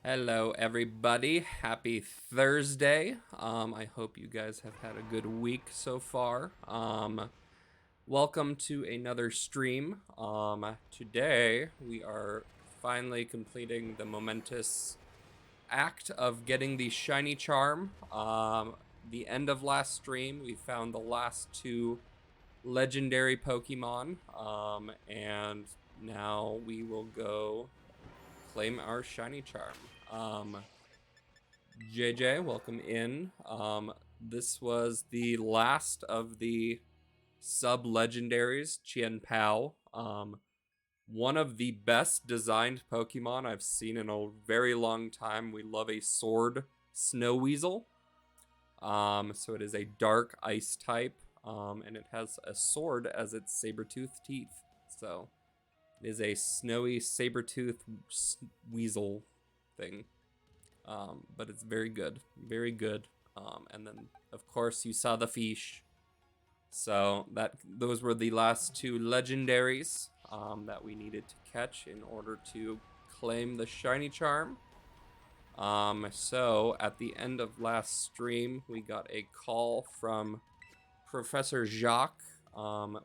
Hello, everybody. Happy Thursday. I hope you guys have had a good week so far. Welcome to another stream. Today we are finally completing the momentous act of getting the shiny charm. The end of last stream, we found the last two legendary Pokemon. And now we will go claim our shiny charm. JJ, welcome in. This was the last of the sub-legendaries, Chien Pao. One of the best designed Pokemon I've seen in a very long time. We love a sword snow weasel. So it is a dark ice type, and it has a sword as its saber-toothed teeth. So it is a snowy saber-toothed weasel thing. But it's very good. Very good. And then, of course, you saw the fish. So those were the last two legendaries that we needed to catch in order to claim the shiny charm. So at the end of last stream, we got a call from Professor Jacques.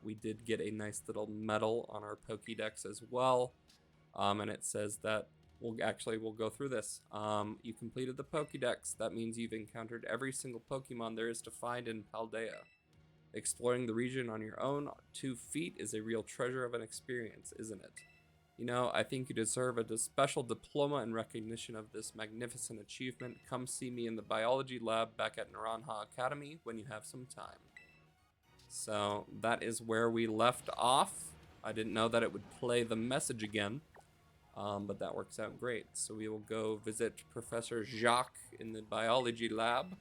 We did get a nice little medal on our Pokédex as well. And it says that we'll go through this. You completed the Pokédex. That means you've encountered every single Pokemon there is to find in Paldea. Exploring the region on your own 2 feet is a real treasure of an experience, isn't it? You know, I think you deserve a special diploma in recognition of this magnificent achievement. Come see me in the biology lab back at Naranja Academy when you have some time. So that is where we left off. I didn't know that it would play the message again. But that works out great. So we will go visit Professor Jacques in the biology lab,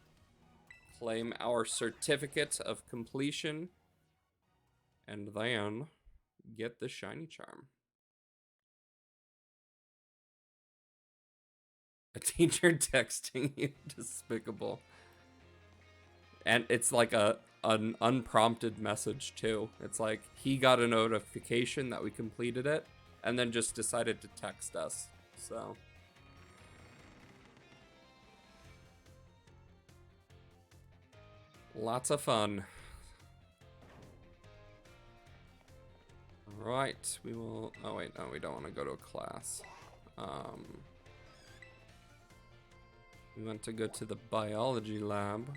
claim our certificate of completion, and then get the shiny charm. A teacher texting you, despicable. And it's like an unprompted message too. It's like he got a notification that we completed it, and then just decided to text us. So lots of fun. All right, we will. Oh wait, no, we don't want to go to a class. We want to go to the biology lab,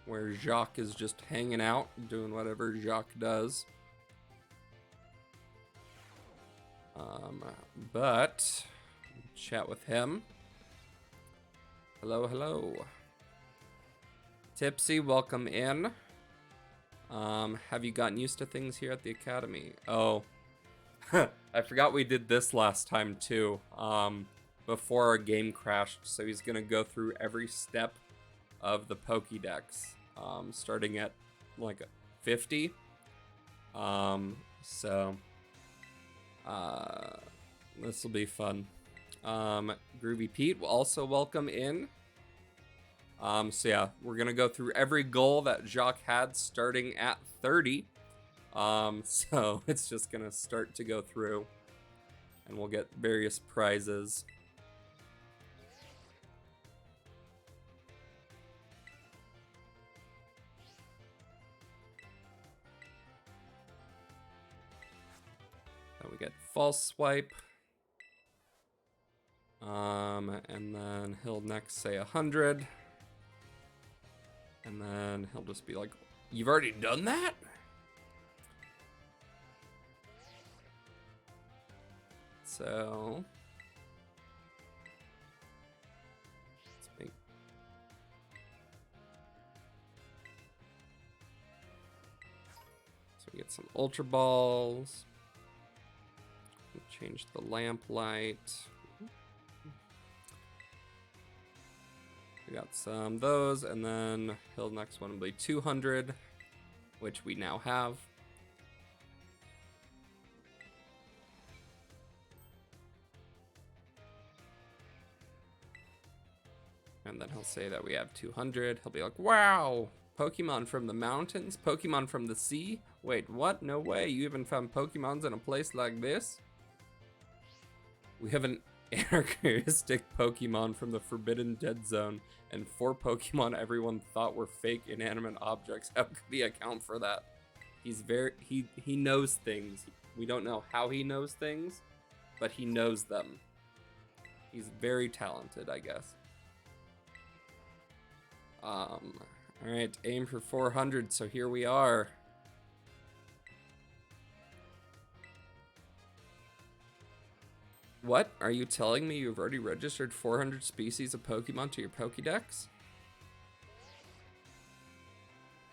where Jacques is just hanging out, doing whatever Jacques does. But chat with him. Hello, hello. Tipsy, welcome in. Have you gotten used to things here at the academy? Oh, I forgot we did this last time too. Before our game crashed, so he's gonna go through every step of the Pokédex, starting at like 50. This will be fun. Groovy Pete will also welcome in. So yeah, we're gonna go through every goal that Jacques had starting at 30. So it's just gonna start to go through, and we'll get various prizes. Then we get false swipe. And then he'll next say 100. And then he'll just be like, "You've already done that?" So we get some Ultra Balls. We'll change the lamp light. We got some of those, and then he'll next one will be 200, which we now have. And then he'll say that we have 200. He'll be like, "Wow, Pokemon from the mountains? Pokemon from the sea? Wait, what? No way, you even found Pokemons in a place like this?" We have an anachronistic Pokemon from the Forbidden Dead Zone, and 4 Pokemon everyone thought were fake inanimate objects. How could he account for that? He's he knows things. We don't know how he knows things, but he knows them. He's very talented, I guess. All right, aim for 400, so here we are. What? Are you telling me you've already registered 400 species of Pokemon to your Pokédex?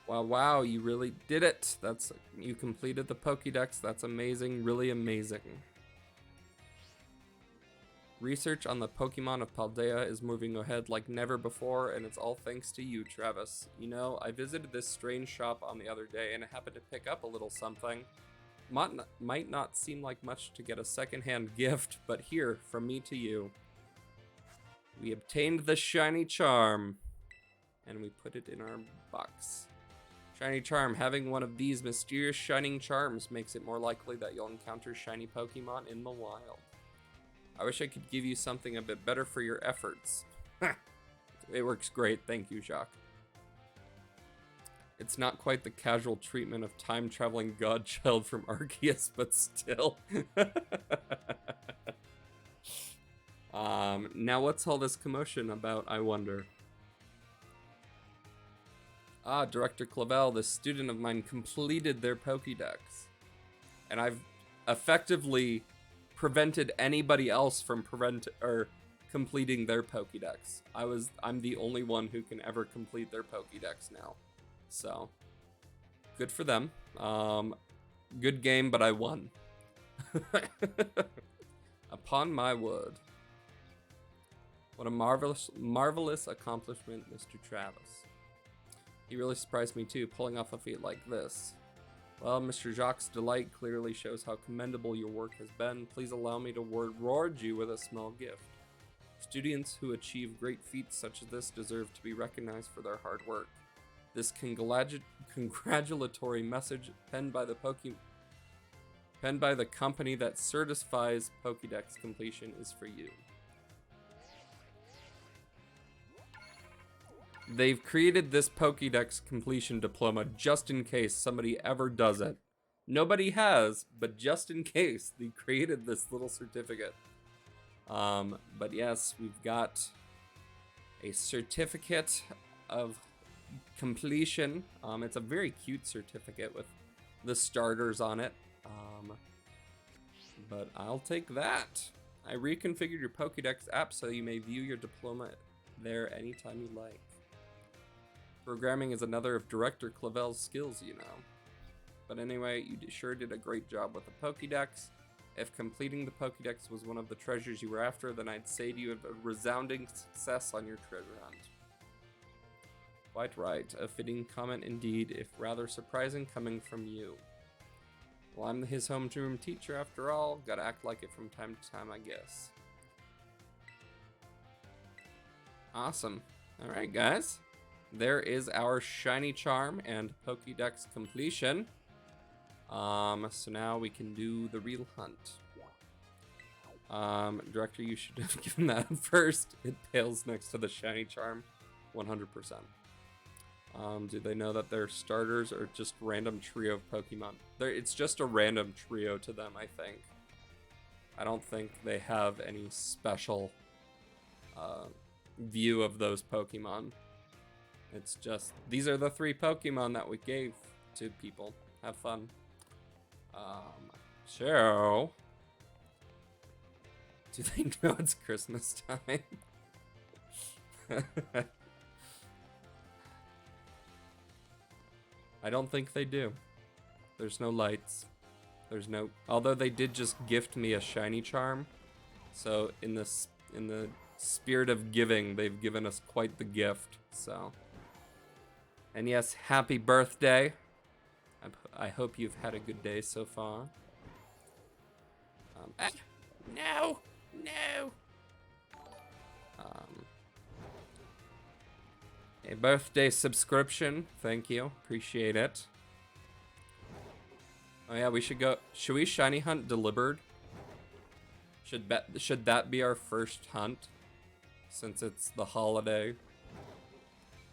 Wow, you really did it. You completed the Pokédex. That's amazing, really amazing. Research on the Pokemon of Paldea is moving ahead like never before, and it's all thanks to you, Travis. You know, I visited this strange shop on the other day, and I happened to pick up a little something. Might not seem like much to get a secondhand gift, but here, from me to you. We obtained the shiny charm, and we put it in our box. Shiny charm. Having one of these mysterious shining charms makes it more likely that you'll encounter shiny Pokemon in the wild. I wish I could give you something a bit better for your efforts. It works great, thank you, Jacques. It's not quite the casual treatment of time-traveling godchild from Arceus, but still. Now what's all this commotion about, I wonder? Ah, Director Clavel, this student of mine completed their Pokédex. And I've effectively prevented anybody else from completing their Pokédex. I'm the only one who can ever complete their Pokédex now. So, good for them. Good game, but I won. Upon my word. What a marvelous accomplishment, Mr. Travis. He really surprised me too, pulling off a feat like this. Well, Mr. Jacques' delight clearly shows how commendable your work has been. Please allow me to reward you with a small gift. Students who achieve great feats such as this deserve to be recognized for their hard work. This congratulatory message penned by the company that certifies Pokédex completion is for you. They've created this Pokédex completion diploma just in case somebody ever does it. Nobody has, but just in case, they created this little certificate. But yes, we've got a certificate of completion. It's a very cute certificate with the starters on it. But I'll take that. I reconfigured your Pokédex app so you may view your diploma there anytime you like. Programming is another of Director Clavel's skills, you know. But anyway, you sure did a great job with the Pokédex. If completing the Pokédex was one of the treasures you were after, then I'd say to you a resounding success on your treasure hunt. Quite right, a fitting comment indeed, if rather surprising coming from you. Well, I'm his homeroom teacher after all, gotta act like it from time to time, I guess. Awesome. Alright, guys. There is our shiny charm and Pokédex completion. So now we can do the real hunt. Director, you should have given that first. It pales next to the shiny charm, 100%. Do they know that their starters are just random trio of Pokemon? It's just a random trio to them, I think. I don't think they have any special view of those Pokemon. It's just, these are the 3 Pokemon that we gave to people. Have fun. So, do they know it's Christmas time? I don't think they do. There's no lights. There's no, although they did just gift me a shiny charm. So in the spirit of giving, they've given us quite the gift, so. And yes, happy birthday. I hope you've had a good day so far. No! A birthday subscription, thank you, appreciate it. Oh yeah, we should go, should we shiny hunt Deliberate? Should that be our first hunt, since it's the holiday,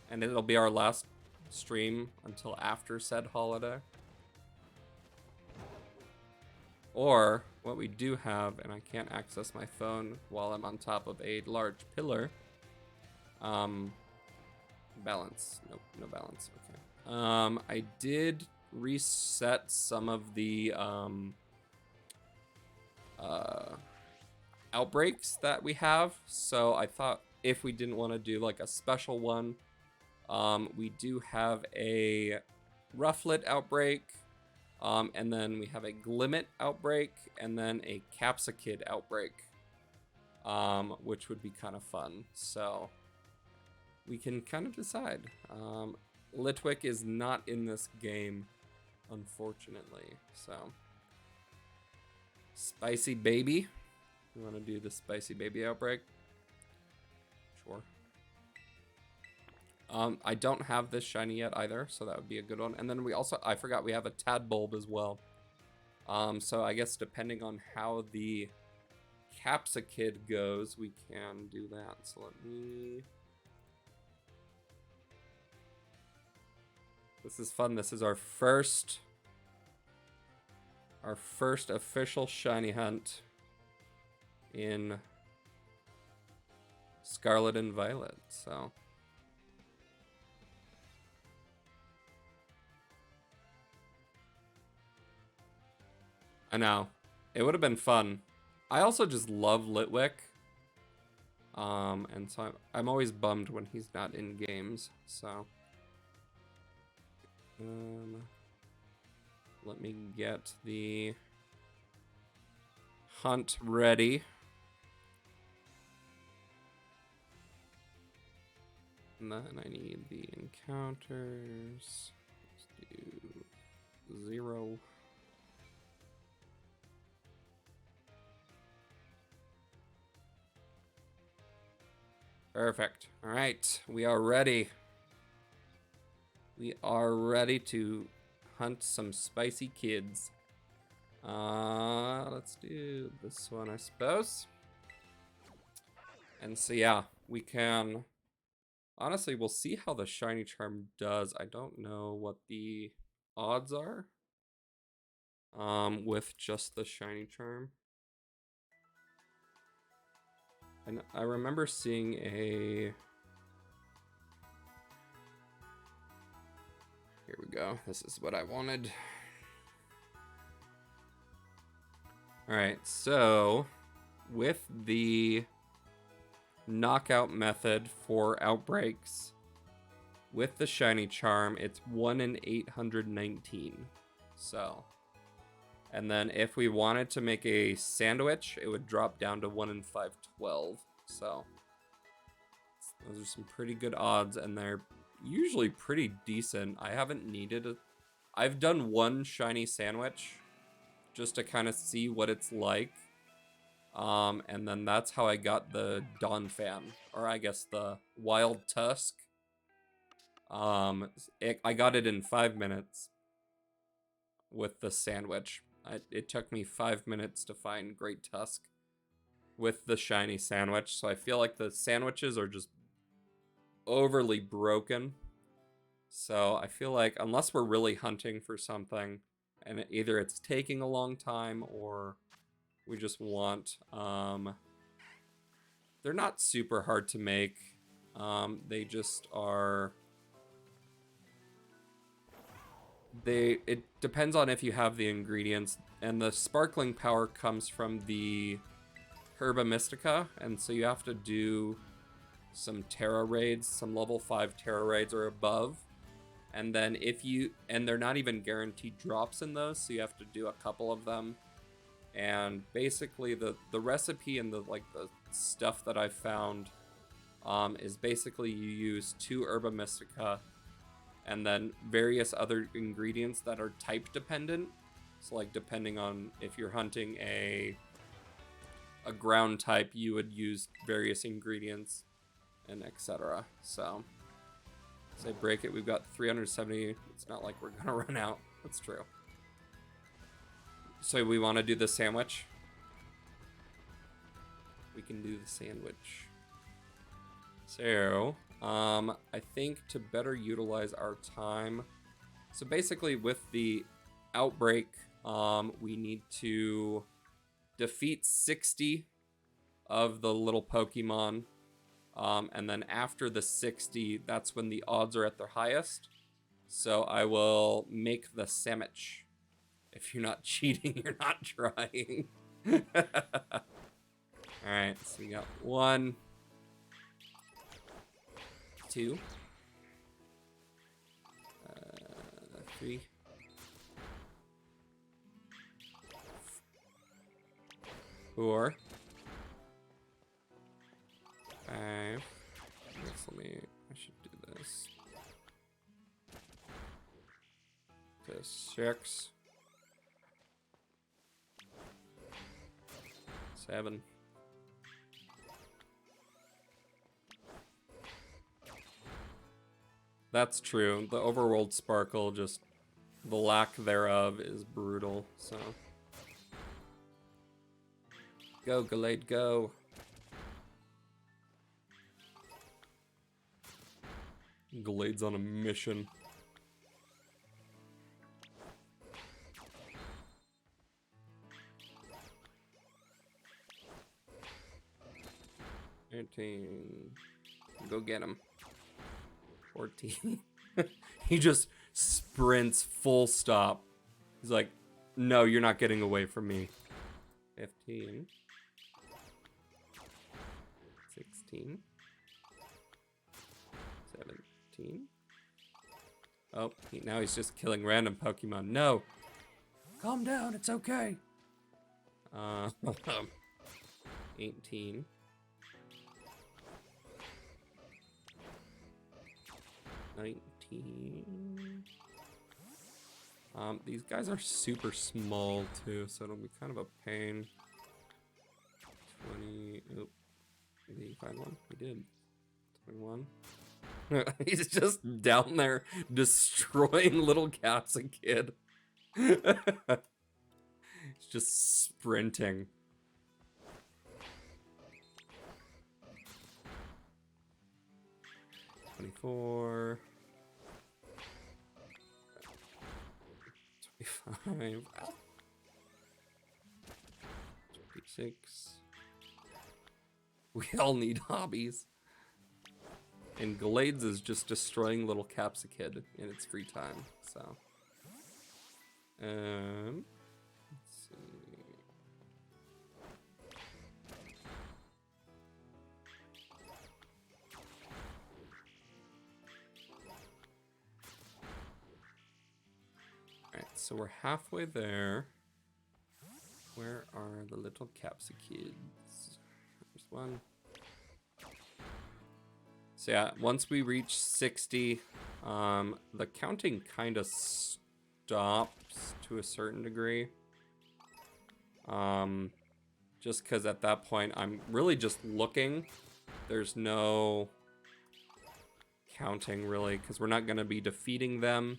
and it'll be our last stream until after said holiday? Or what we do have, and I can't access my phone while I'm on top of a large pillar. Balance. Nope, no balance. Okay. I did reset some of the outbreaks that we have. So I thought if we didn't want to do like a special one, we do have a Rufflet outbreak, and then we have a Glimmet outbreak, and then a Capsicid outbreak, which would be kind of fun. So we can kind of decide. Litwick is not in this game, unfortunately. So, Spicy Baby. You want to do the Spicy Baby outbreak? Sure. I don't have this shiny yet either, so that would be a good one. And then we also, I forgot, we have a Tadbulb as well. So I guess depending on how the Capsicid goes, we can do that. So let me... This is fun. This is our first official shiny hunt in Scarlet and Violet. So I know it would have been fun. I also just love Litwick. And so I'm always bummed when he's not in games. So let me get the hunt ready. And then I need the encounters. Let's do 0. Perfect. All right, we are ready. We are ready to hunt some spicy kids. Let's do this one, I suppose. And so yeah, we can... Honestly, we'll see how the shiny charm does. I don't know what the odds are with just the shiny charm. And I remember seeing a... Here we go. This is what I wanted. All right, so with the knockout method for outbreaks, with the shiny charm, it's 1 in 819. So, and then if we wanted to make a sandwich, it would drop down to 1 in 512. So those are some pretty good odds, and they're usually pretty decent. I haven't needed a... I've done one shiny sandwich just to kind of see what it's like. And then that's how I got the Donphan, or I guess the Wild Tusk. I got it in 5 minutes with the sandwich. It took me 5 minutes to find Great Tusk with the shiny sandwich. So I feel like the sandwiches are just overly broken. So I feel like unless we're really hunting for something, and either it's taking a long time or we just want... they're not super hard to make. They just are... It depends on if you have the ingredients, and the sparkling power comes from the Herba Mystica, and so you have to do some Terra raids, some level 5 Terra raids or above. And then and they're not even guaranteed drops in those, so you have to do a couple of them. And basically the recipe and the stuff that I found is basically you use 2 Herba Mystica and then various other ingredients that are type dependent. So like depending on if you're hunting a ground type, you would use various ingredients and etc. So say break it, we've got 370. It's not like we're gonna run out. That's true. So we want to do the sandwich. we can do the sandwich. So, I think to better utilize our time, so basically with the outbreak, we need to defeat 60 of the little Pokemon, and then after the 60, that's when the odds are at their highest. So I will make the sandwich. If you're not cheating, you're not trying. Alright, so we got 1, 2, 3, 4, 5. I guess I should do this. To 6, 7. That's true. The overworld sparkle, just the lack thereof, is brutal, so. Go, Gallade, go. Gallade's on a mission. Go get him. 14. He just sprints full stop. He's like, no, you're not getting away from me. 15. 16. 17. Oh, now he's just killing random Pokemon. No. Calm down, it's okay. 18. 19. These guys are super small too, so it'll be kind of a pain. 20. Oh, did he find one? He did. 21. He's just down there destroying little Capsicid. He's just sprinting. $24. 25. 26. We all need hobbies. And Glades is just destroying little Capsicid in its free time, so. Let's see. Alright, so we're halfway there. Where are the little Capsikids? There's one. So yeah, once we reach 60, the counting kind of stops to a certain degree. Just because at that point, I'm really just looking. There's no counting, really, because we're not going to be defeating them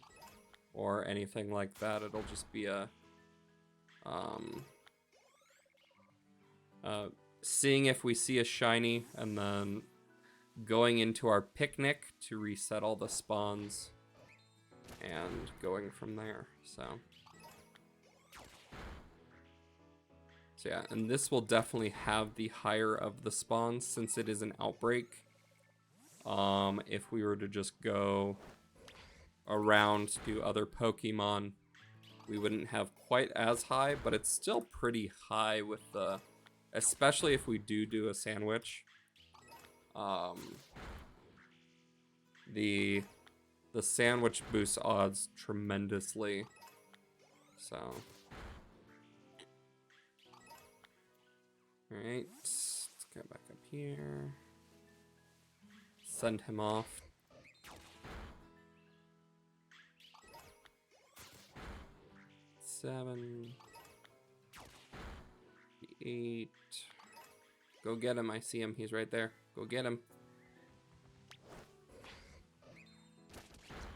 or anything like that. It'll just be a... seeing if we see a shiny, and then going into our picnic to reset all the spawns, and going from there, so yeah, and this will definitely have the higher of the spawns since it is an outbreak. If we were to just go around to other Pokemon, we wouldn't have quite as high, but it's still pretty high with the, especially if we do a sandwich. The sandwich boosts odds tremendously, so. Alright, let's go back up here. Send him off. Seven. 8. Go get him, I see him, he's right there. Go get him.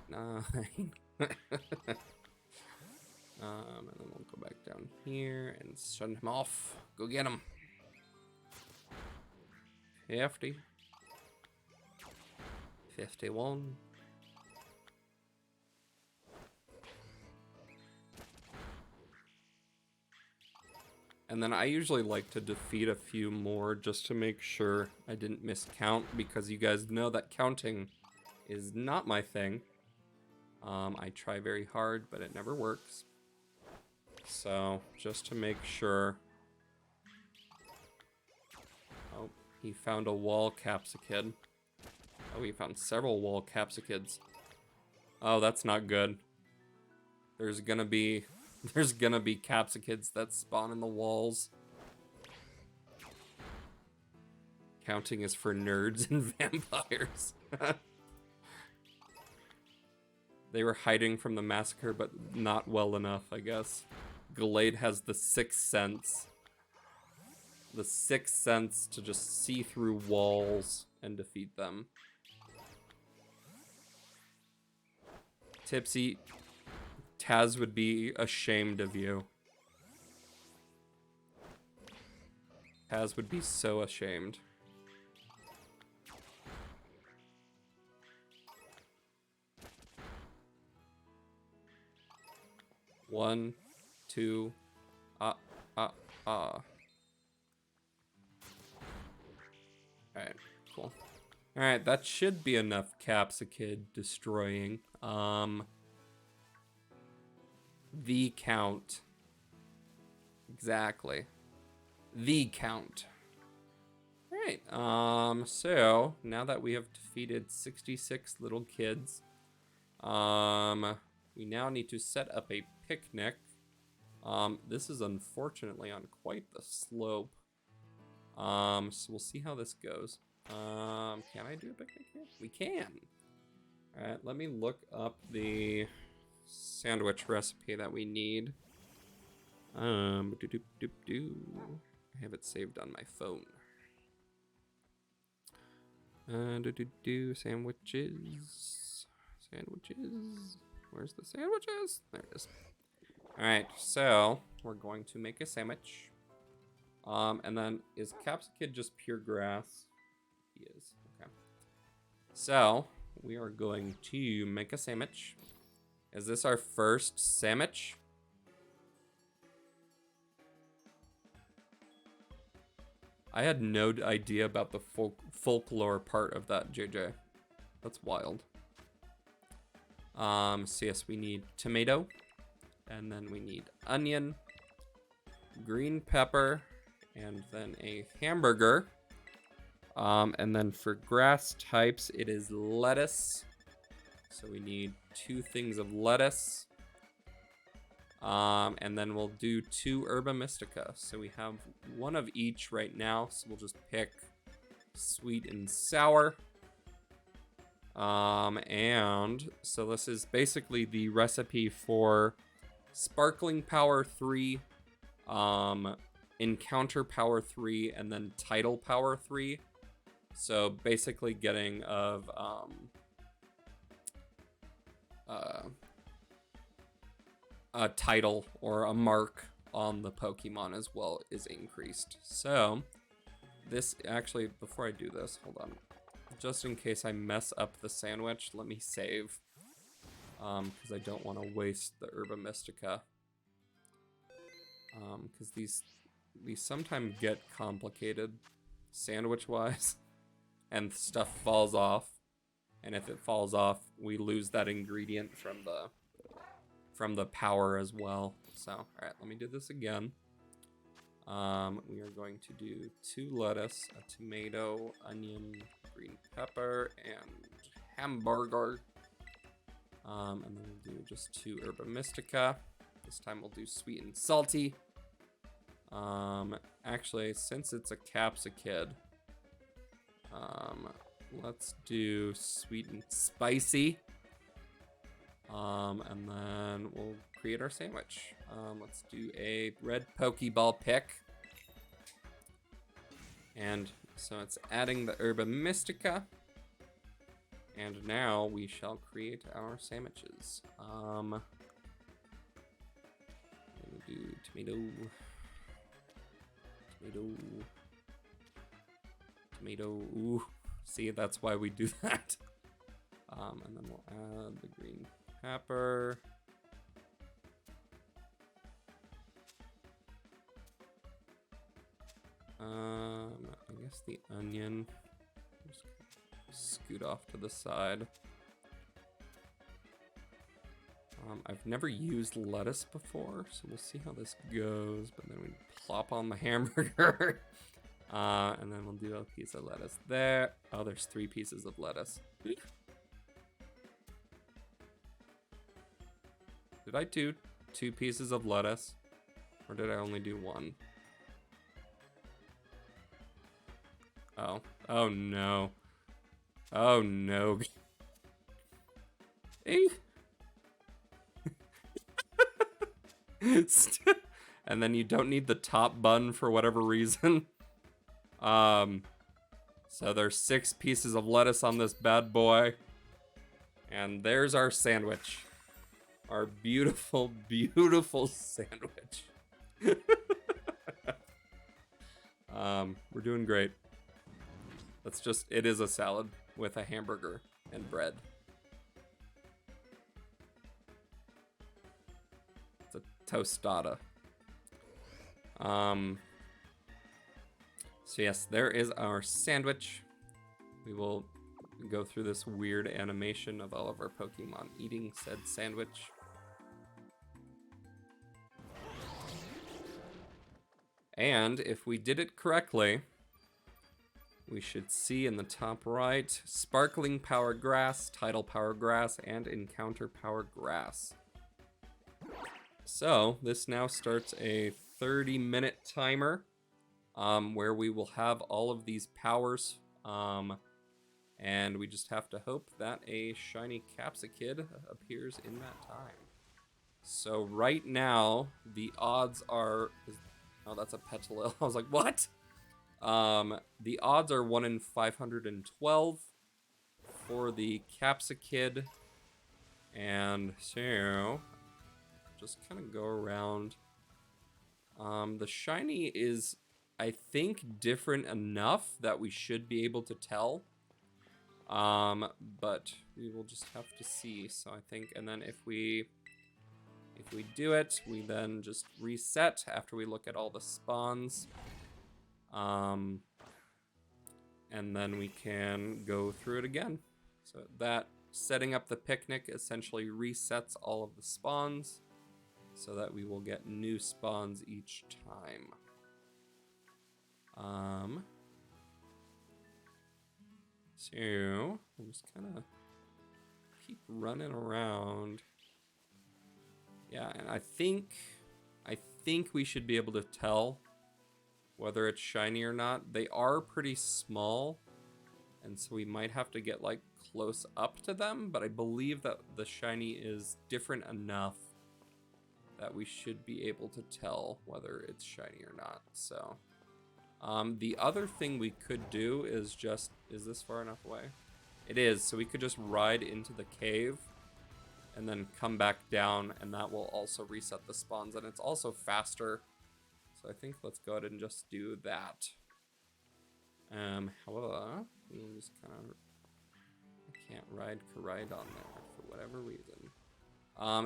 9. And then we'll go back down here and send him off. Go get him. 50. 51. And then I usually like to defeat a few more just to make sure I didn't miscount, because you guys know that counting is not my thing. I try very hard, but it never works. So, just to make sure. Oh, he found a wall capsicid. Oh, he found several wall capsikids. Oh, that's not good. There's gonna be capsikids that spawn in the walls. Counting is for nerds and vampires. They were hiding from the massacre, but not well enough, I guess. Glade has the sixth sense. The sixth sense to just see through walls and defeat them. Tipsy, Taz would be ashamed of you. Taz would be so ashamed. One, two, Alright, cool. Alright, that should be enough capsicid destroying. The count. Exactly. The count. Alright, so now that we have defeated 66 little kids, we now need to set up a picnic. This is unfortunately on quite the slope. So we'll see how this goes. Can I do a picnic here? We can. Alright, let me look up the sandwich recipe that we need. I have it saved on my phone. Sandwiches. Sandwiches. Where's the sandwiches? There it is. Alright, so we're going to make a sandwich. And then is capsicid just pure grass? He is. Okay. So we are going to make a sandwich. Is this our first sandwich? I had no idea about the folklore part of that, JJ. That's wild. So yes, we need tomato, and then we need onion, green pepper, and then a hamburger. And then for grass types, it is lettuce. So we need 2 things of lettuce. And then we'll do 2 herba mystica. So we have 1 of each right now. So we'll just pick sweet and sour. And so this is basically the recipe for sparkling power 3, encounter power 3, and then title power 3. So basically getting of a title or a mark on the Pokemon as well is increased. So this actually, before I do this, hold on. Just in case I mess up the sandwich, let me save. Because I don't want to waste the herba mystica. Because these sometimes get complicated sandwich-wise. And stuff falls off. And if it falls off, we lose that ingredient from the power as well. So, alright, let me do this again. We are going to do 2 lettuce, a tomato, onion, green pepper, and hamburger. And then we'll do just 2 herba mystica. This time we'll do sweet and salty. Actually, since it's a capsicid, let's do sweet and spicy. And then we'll create our sandwich. Let's do a red Pokeball pick. And so it's adding the herba mystica. And now we shall create our sandwiches. We'll do tomato, Tomato. Ooh. See, that's why we do that. And then we'll add the green pepper. I guess the onion. Just scoot off to the side. I've never used lettuce before, so we'll see how this goes. But then we plop on the hamburger. And then we'll do a piece of lettuce there. Oh, there's 3 pieces of lettuce. Did I do 2 pieces of lettuce? Or did I only do 1? Oh. Oh, no. Oh, no. And then you don't need the top bun for whatever reason. So there's 6 pieces of lettuce on this bad boy. And there's our sandwich. Our beautiful, beautiful sandwich. We're doing great. It is a salad with a hamburger and bread. It's a tostada. So yes, there is our sandwich. We will go through this weird animation of all of our Pokemon eating said sandwich. And if we did it correctly, we should see in the top right, Sparkling Power Grass, Tidal Power Grass, and Encounter Power Grass. So this now starts a 30-minute timer where we will have all of these powers. And we just have to hope that a shiny Capsakid appears in that time. So right now, the odds are... Oh, that's a Petalil. I was like, what? The odds are 1 in 512 for the Capsakid. And so, just kind of go around. The shiny is, I think, different enough that we should be able to tell. But we will just have to see. So I think, and then if we do it, we then just reset after we look at all the spawns. And then we can go through it again. So that setting up the picnic essentially resets all of the spawns so that we will get new spawns each time. So we'll just kind of keep running around. Yeah, and I think we should be able to tell whether it's shiny or not. They are pretty small, and so we might have to get like close up to them, but I believe that the shiny is different enough that we should be able to tell whether it's shiny or not. So the other thing we could do is just, is this far enough away? It is, so we could just ride into the cave and then come back down, and that will also reset the spawns, and it's also faster. So I think let's go ahead and just do that. However, we'll just kind of, I can't ride Koraidon there for whatever reason.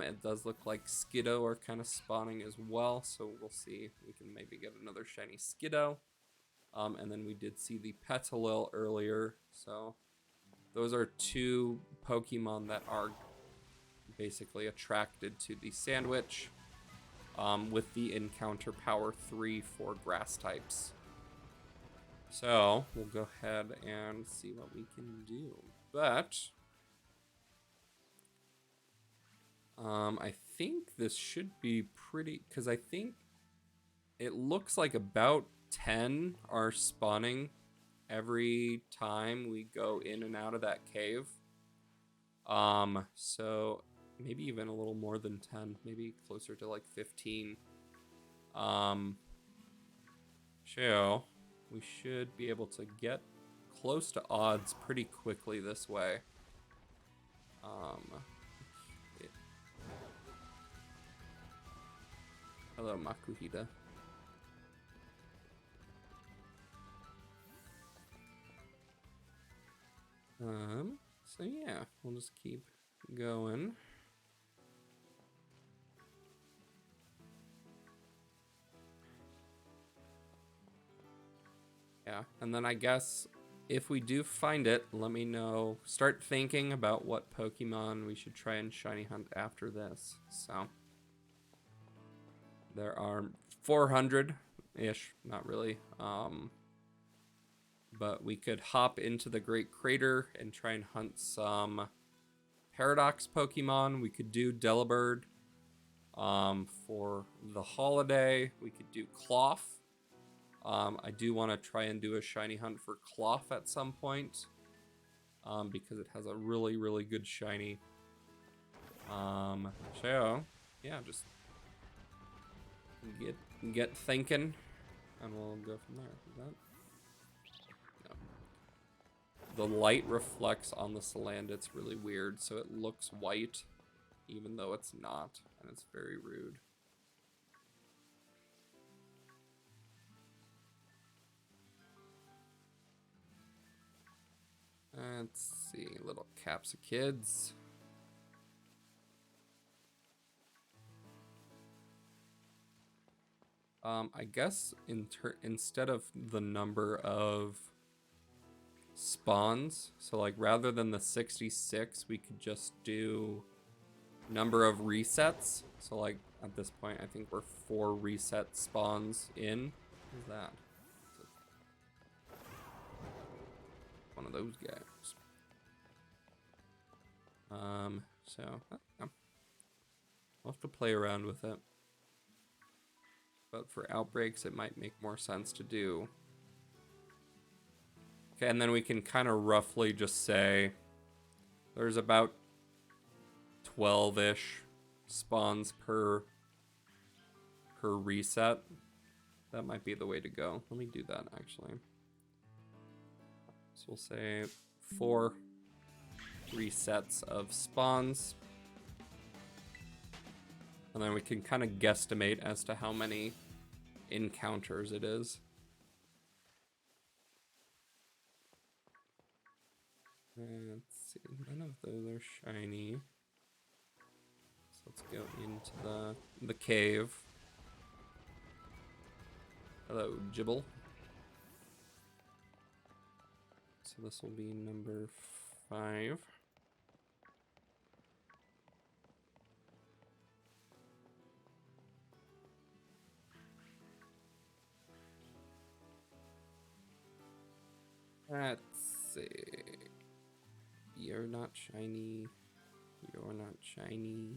It does look like Skiddo are kind of spawning as well, so we'll see. We can maybe get another shiny Skiddo. And then we did see the Petalil earlier, so those are 2 Pokemon that are basically attracted to the sandwich, with the Encounter Power 3 for grass types. So we'll go ahead and see what we can do. But I think this should be pretty, because I think it looks like about 10 are spawning every time we go in and out of that cave. So maybe even a little more than 10, maybe closer to like 15. So we should be able to get close to odds pretty quickly this way. Hello, Makuhita. So yeah, we'll just keep going. Yeah, and then I guess if we do find it, let me know. Start thinking about what Pokemon we should try and shiny hunt after this. So there are 400-ish, not really. But we could hop into the Great Crater and try and hunt some Paradox Pokemon. We could do Delibird. For the holiday, we could do Cloth. I do want to try and do a shiny hunt for Cloth at some point. Because it has a really, really good shiny. So, yeah, just get thinking, and we'll go from there. Is that? No. The light reflects on the Salandit. It's really weird, so it looks white, even though it's not, and it's very rude. Let's see, little Capsikids. I guess instead of the number of spawns, so like rather than the 66, we could just do number of resets. So like at this point, I think we're 4 reset spawns in. What is that? One of those guys. So yeah. We'll have to play around with it. But for outbreaks, it might make more sense to do. Okay, and then we can kind of roughly just say there's about 12-ish spawns per reset. That might be the way to go. Let me do that, actually. So we'll say 4 resets of spawns. And then we can kind of guesstimate as to how many encounters it is. Let's see, none of those are shiny. So let's go into the cave. Hello, Gibble. So this will be number 5. Let's see. You're not shiny. You're not shiny.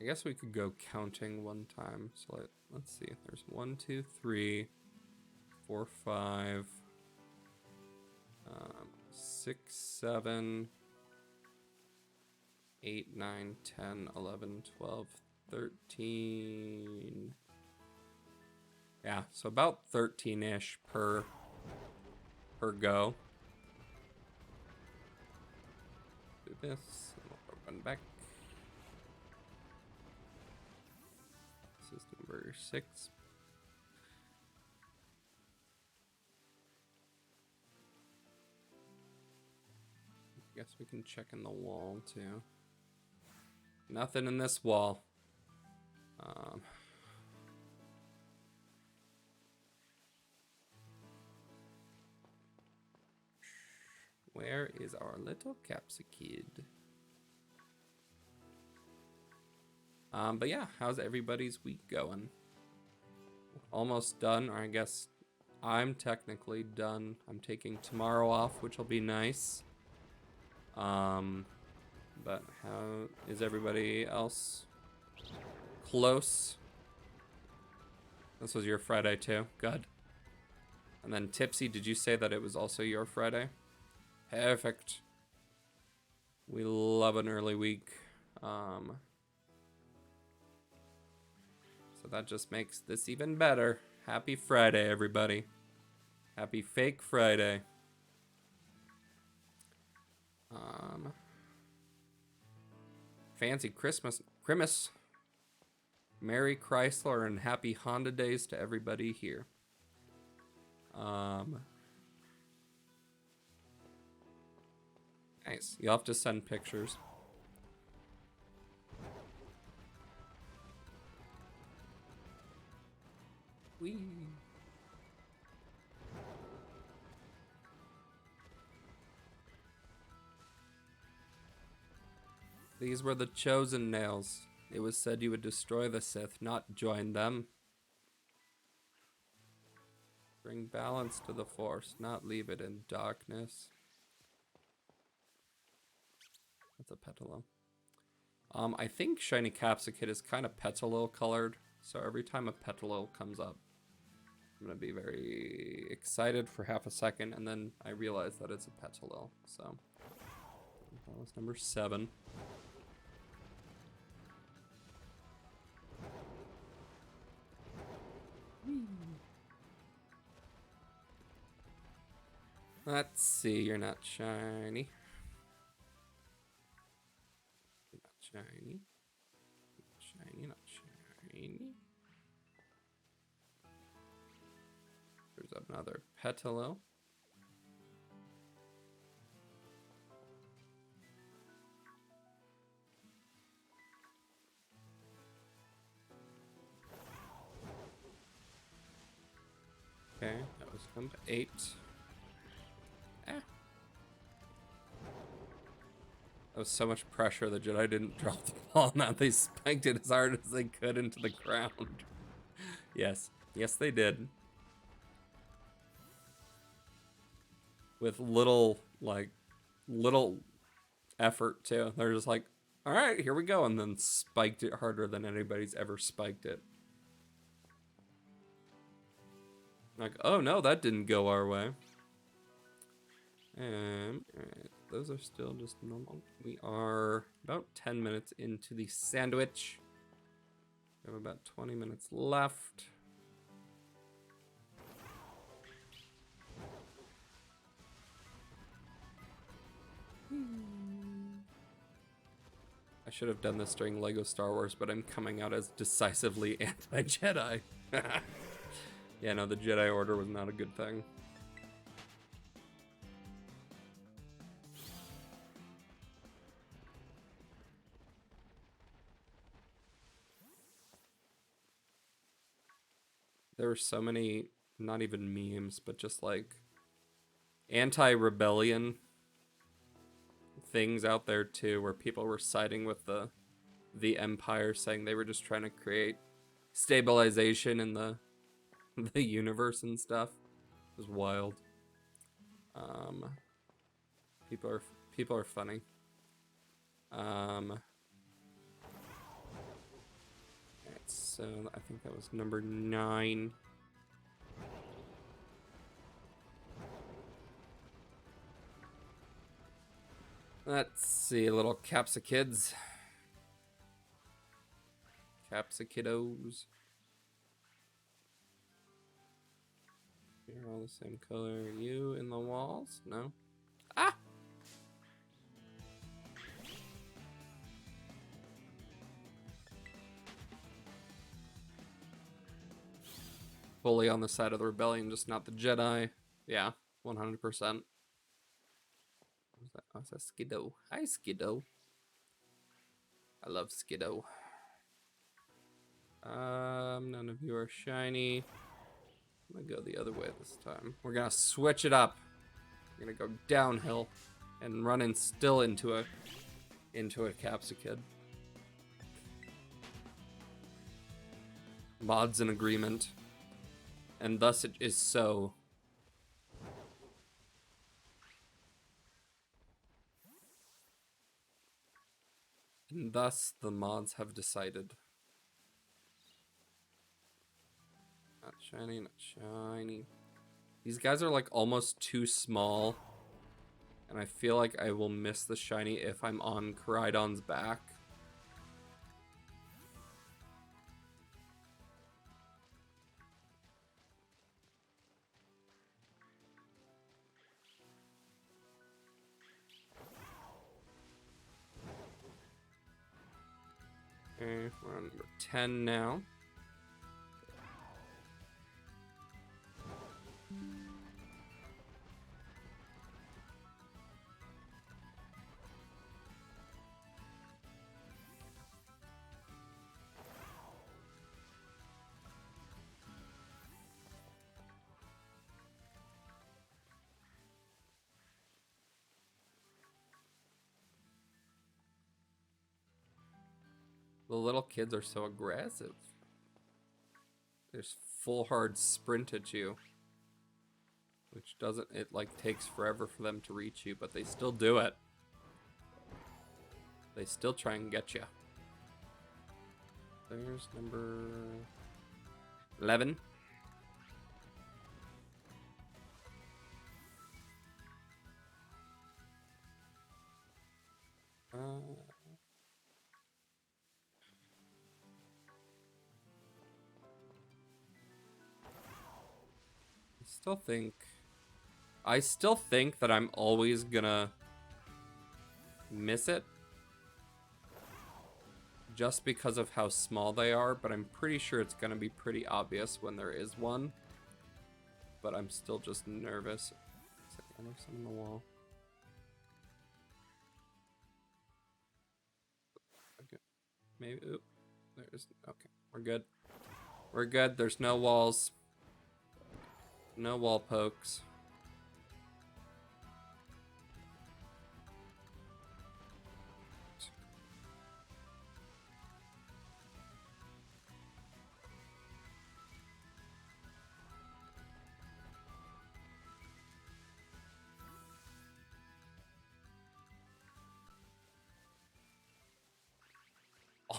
I guess we could go counting one time. So let's see. There's 1, 2, 3, 4, 5, 6, 7, 8, 9, 10, 11, 12, 13. Yeah, so about 13-ish per go. Do this, and we'll run back. This is number 6. I guess we can check in the wall too. Nothing in this wall. Where is our little Capsicid? But yeah, how's everybody's week going? Almost done, or I guess I'm technically done. I'm taking tomorrow off, which will be nice. But how is everybody else? Close. This was your Friday too. Good. And then Tipsy, did you say that it was also your Friday? Perfect. We love an early week. So that just makes this even better. Happy Friday, everybody. Happy fake Friday. Fancy Christmas. Merry Chrysler and happy Honda days to everybody here. Nice. You'll have to send pictures. Whee! These were the chosen nails. It was said you would destroy the Sith, not join them. Bring balance to the Force, not leave it in darkness. That's a Petalo. I think Shiny Capsicid is kind of Petalo colored, so every time a Petalo comes up, I'm gonna be very excited for half a second, and then I realize that it's a Petalo. So that was number 7. Let's see, you're not shiny. You're not shiny. Not shiny, not shiny. There's another Petalo. Okay, that was number 8. That was so much pressure, the Jedi didn't drop the ball. Now they spiked it as hard as they could into the ground. Yes. Yes, they did. With little effort, too. They're just like, all right, here we go. And then spiked it harder than anybody's ever spiked it. Like, oh no, that didn't go our way. Alright, those are still just normal. We are about 10 minutes into the sandwich. We have about 20 minutes left. I should have done this during Lego Star Wars, but I'm coming out as decisively anti-Jedi. Yeah, no, the Jedi Order was not a good thing. There were so many, not even memes, but just like anti-rebellion things out there too, where people were siding with the Empire, saying they were just trying to create stabilization in the universe and stuff. It was wild. People are funny. Alright, so I think that was number 9. Let's see, little Capsikids. Capsikiddos. You're all the same color. You in the walls? No. Ah! Fully on the side of the rebellion, just not the Jedi. Yeah, 100%. Oh, is that Skiddo? Hi, Skiddo. I love Skiddo. None of you are shiny. I'm gonna go the other way this time. We're gonna switch it up. We're gonna go downhill and run in still into a Capsicid. Mods in agreement. And thus it is so. And thus the mods have decided. Not shiny, not shiny. These guys are like almost too small. And I feel like I will miss the shiny if I'm on Koraidon's back. Okay, we're on number 10 now. The little kids are so aggressive. There's full hard sprint at you. Which doesn't, it like takes forever for them to reach you, but they still do it. They still try and get you. There's number 11. I still think that I'm always gonna miss it just because of how small they are, but I'm pretty sure it's gonna be pretty obvious when there is one. But I'm still just nervous. Is there some on the wall? Okay. Maybe. Oop. There's. Okay. We're good. We're good. There's no walls. No wall pokes.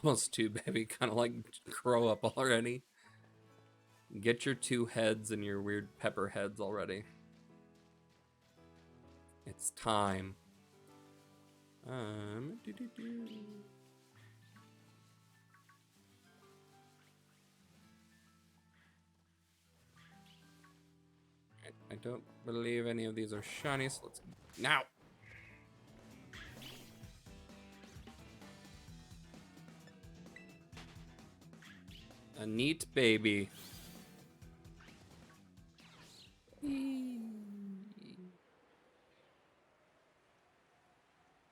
Almost 2, baby. Kind of like grow up already. Get your 2 heads and your weird pepper heads already. It's time. I don't believe any of these are shiny, so let's now. A neat baby.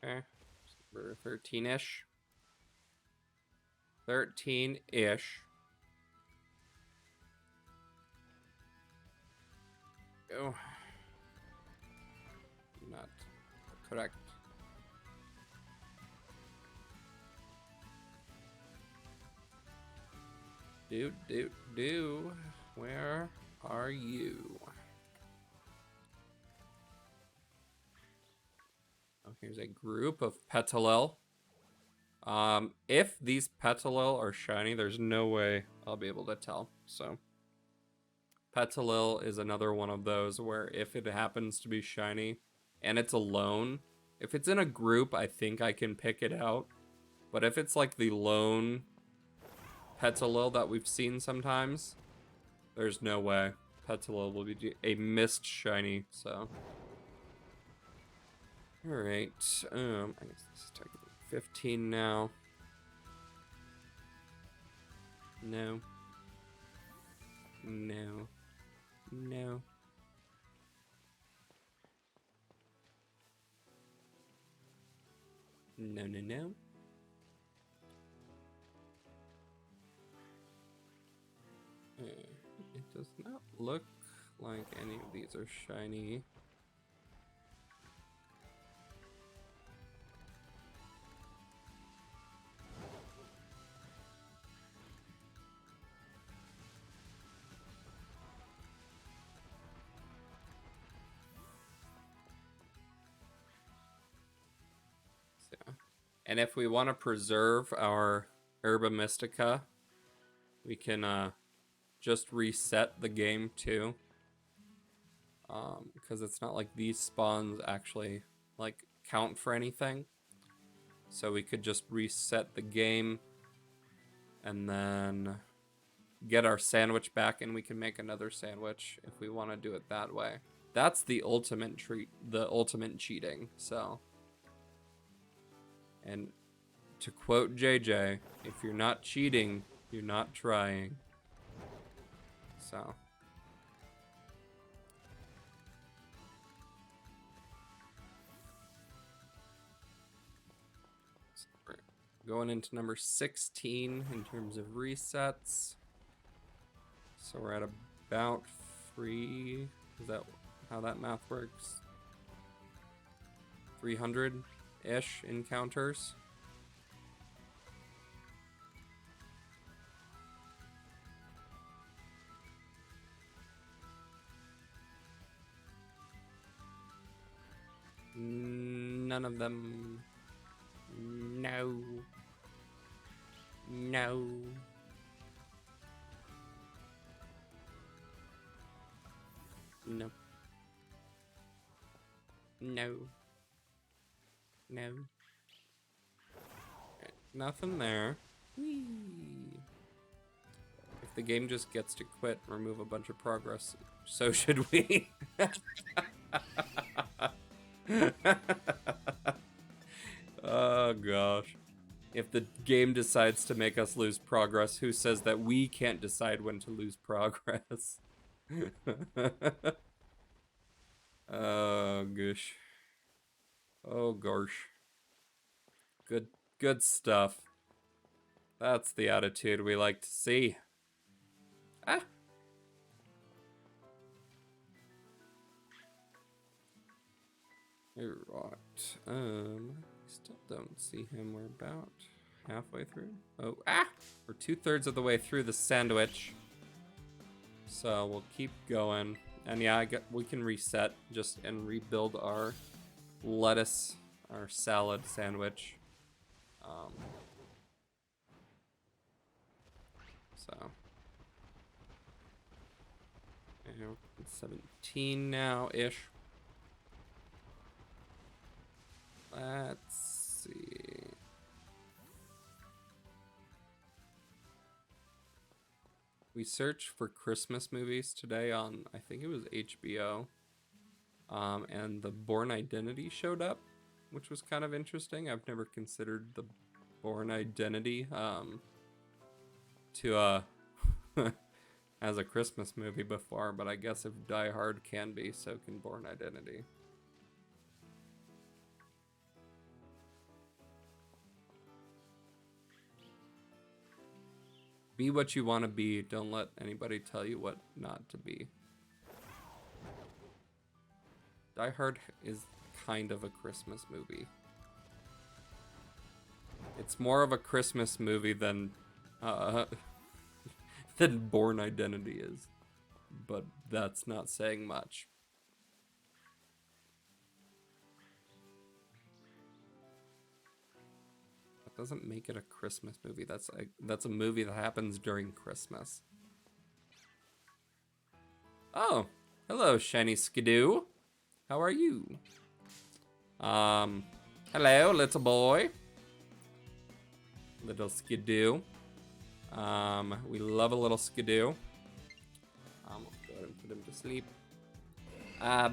Okay. We're 13-ish. 13-ish. Oh. Not correct. Do. Where are you? Oh, here's a group of Petalil. If these Petalil are shiny, there's no way I'll be able to tell. So, Petalil is another one of those where if it happens to be shiny and it's alone, if it's in a group, I think I can pick it out. But if it's like the lone Petalil that we've seen sometimes, there's no way. Petalil will be a missed shiny, so. Alright, I guess this is technically 15 now. No. No. No. No, no, no. It does not look like any of these are shiny. So, and if we want to preserve our Herba Mystica, we can just reset the game too. Because it's not like these spawns actually like count for anything. So we could just reset the game and then get our sandwich back, and we can make another sandwich if we want to do it that way. That's the ultimate cheating. So, and to quote JJ, if you're not cheating, You're not trying. So. We're going into number 16 in terms of resets. So we're at about 3. Is that how that math works? 300-ish encounters. None of them. No. No. No. No. No. Right, nothing there. Whee. If the game just gets to quit and remove a bunch of progress, so should we. Oh gosh. If the game decides to make us lose progress, who says that we can't decide when to lose progress? Oh gosh. Oh gosh. Good stuff. That's the attitude we like to see. Ah. Right. Still don't see him. We're about halfway through. Oh, we're 2/3 of the way through the sandwich. So we'll keep going. And yeah, we can reset just and rebuild our lettuce, our salad sandwich. So. And 17 now-ish. Let's see. We searched for Christmas movies today on, I think it was HBO. And the Bourne Identity showed up, which was kind of interesting. I've never considered the Bourne Identity to as a Christmas movie before, but I guess if Die Hard can be, so can Bourne Identity. Be what you want to be. Don't let anybody tell you what not to be. Die Hard is kind of a Christmas movie. It's more of a Christmas movie than than Bourne Identity is. But that's not saying much. That doesn't make it a Christmas movie. That's a movie that happens during Christmas. Oh, hello, shiny skidoo. How are you? Hello, little boy. Little skidoo. We love a little skidoo. We'll go ahead and put him to sleep.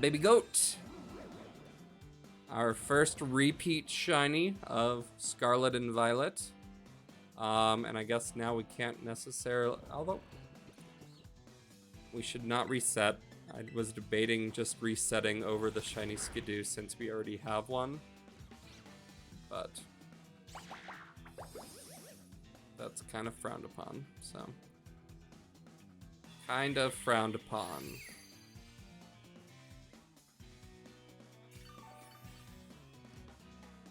Baby goat. Our first repeat shiny of Scarlet and Violet. And I guess now we can't necessarily, although we should not reset. I was debating just resetting over the shiny Skidoo since we already have one. But that's kind of frowned upon, so. Kind of frowned upon.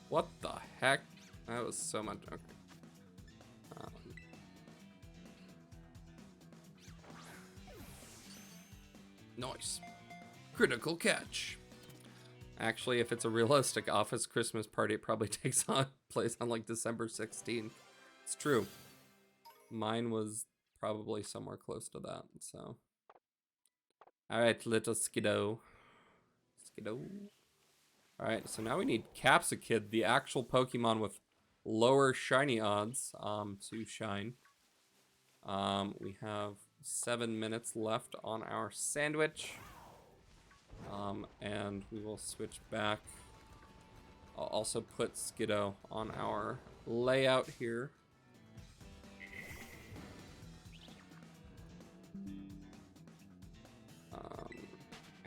What the heck? That was so much. Okay. Nice. Critical catch. Actually, if it's a realistic office Christmas party, it probably takes place on like December 16th. It's true. Mine was probably somewhere close to that, so. Alright, little Skidoo. Skidoo. Alright, so now we need Capsakid, the actual Pokemon with lower shiny odds to shine. We have 7 minutes left on our sandwich. And we will switch back. I'll also put Skidoo on our layout here.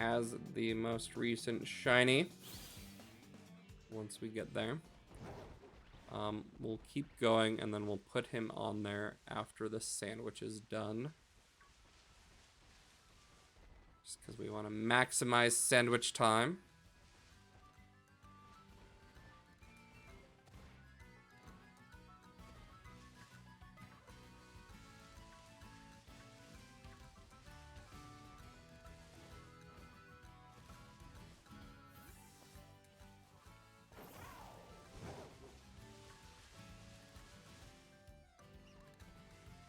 has the most recent shiny. Once we get there. We'll keep going, and then we'll put him on there after the sandwich is done. Just because we want to maximize sandwich time.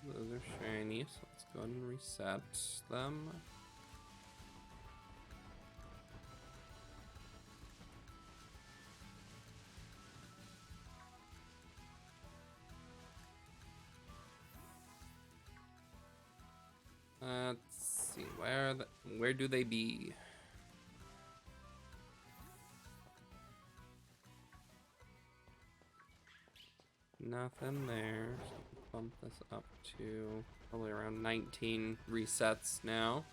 Those are shiny, so let's go ahead and reset them. Let's see, where do they be? Nothing there. So bump this up to probably around 19 resets now.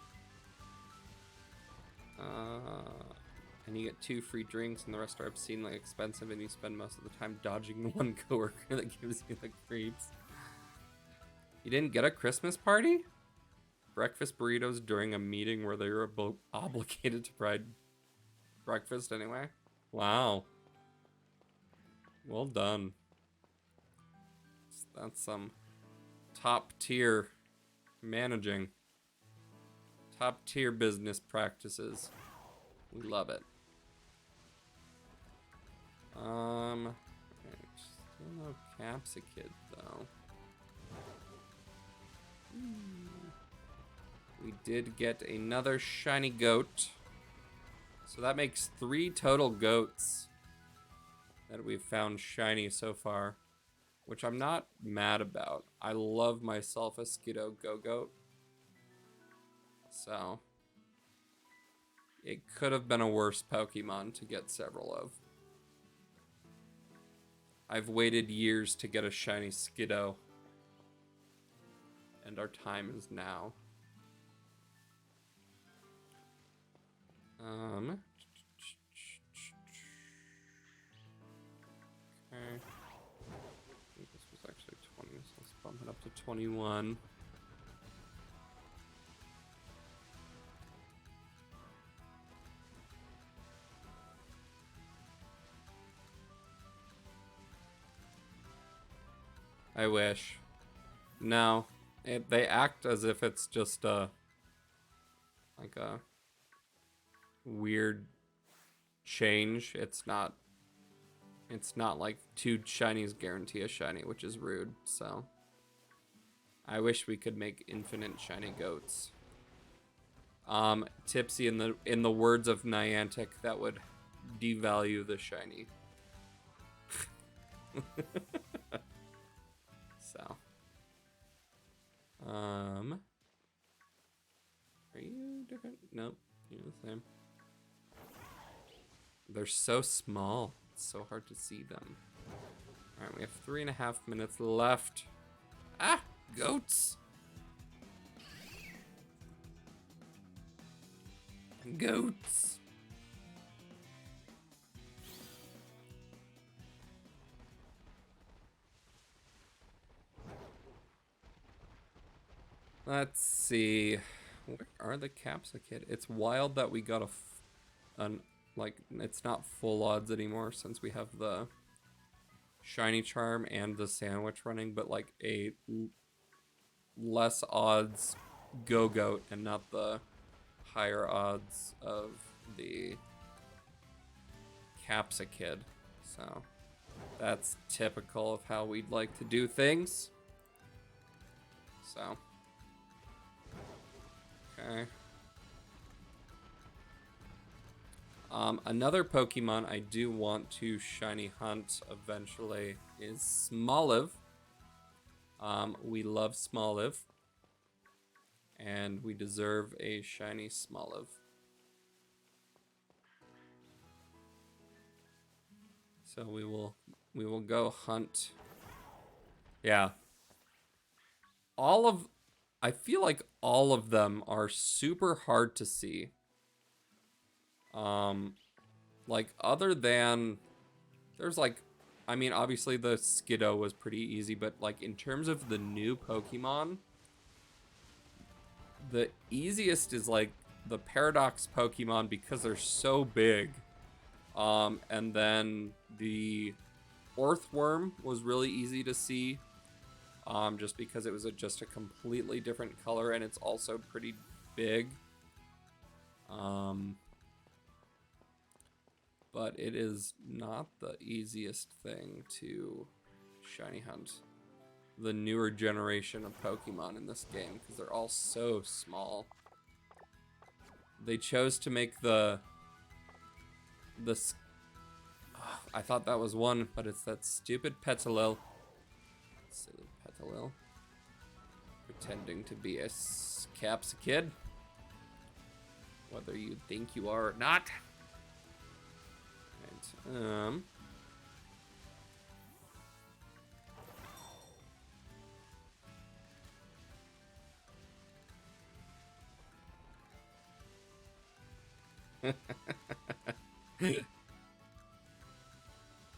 And you get 2 free drinks, and the rest are obscenely expensive, and you spend most of the time dodging the one coworker that gives you the creeps. You didn't get a Christmas party? Breakfast burritos during a meeting where they were obligated to provide breakfast anyway? Wow. Well done. That's some top tier managing. Top tier business practices. We love it. Still no Capsicid though. We did get another shiny goat. So that makes 3 total goats that we've found shiny so far, which I'm not mad about. I love myself a Skiddo Go-Goat. So it could have been a worse Pokemon to get several of. I've waited years to get a shiny Skiddo, and our time is now. Okay. I think this was actually 20, so let's bump it up to 21. I wish. No. They act as if it's just like a weird change. It's not like 2 shinies guarantee a shiny, which is rude, so I wish we could make infinite shiny goats. Tipsy, in the words of Niantic, that would devalue the shiny. So are you different? Nope, you're the same. They're so small. It's so hard to see them. Alright, we have 3.5 minutes left. Ah! Goats! Goats! Let's see. Where are the Capsicid? It's wild that we got like, it's not full odds anymore since we have the shiny charm and the sandwich running, but like a less odds Go-Goat and not the higher odds of the Capsicid. So that's typical of how we'd like to do things. So okay. Another Pokemon I do want to shiny hunt eventually is Smoliv. We love Smoliv, and we deserve a shiny Smoliv. So we will go hunt. Yeah. I feel like all of them are super hard to see. Like, other than... There's, like... I mean, obviously the Skiddo was pretty easy, but, like, in terms of the new Pokemon, the easiest is, like, the Paradox Pokemon because they're so big. And then the Earthworm was really easy to see, just because it was just a completely different color, and it's also pretty big. But it is not the easiest thing to shiny hunt the newer generation of Pokemon in this game, because they're all so small. They chose to make the I thought that was one, but it's that stupid Petalil. Silly Petalil. Pretending to be a Capsicid. Whether you think you are or not. Right,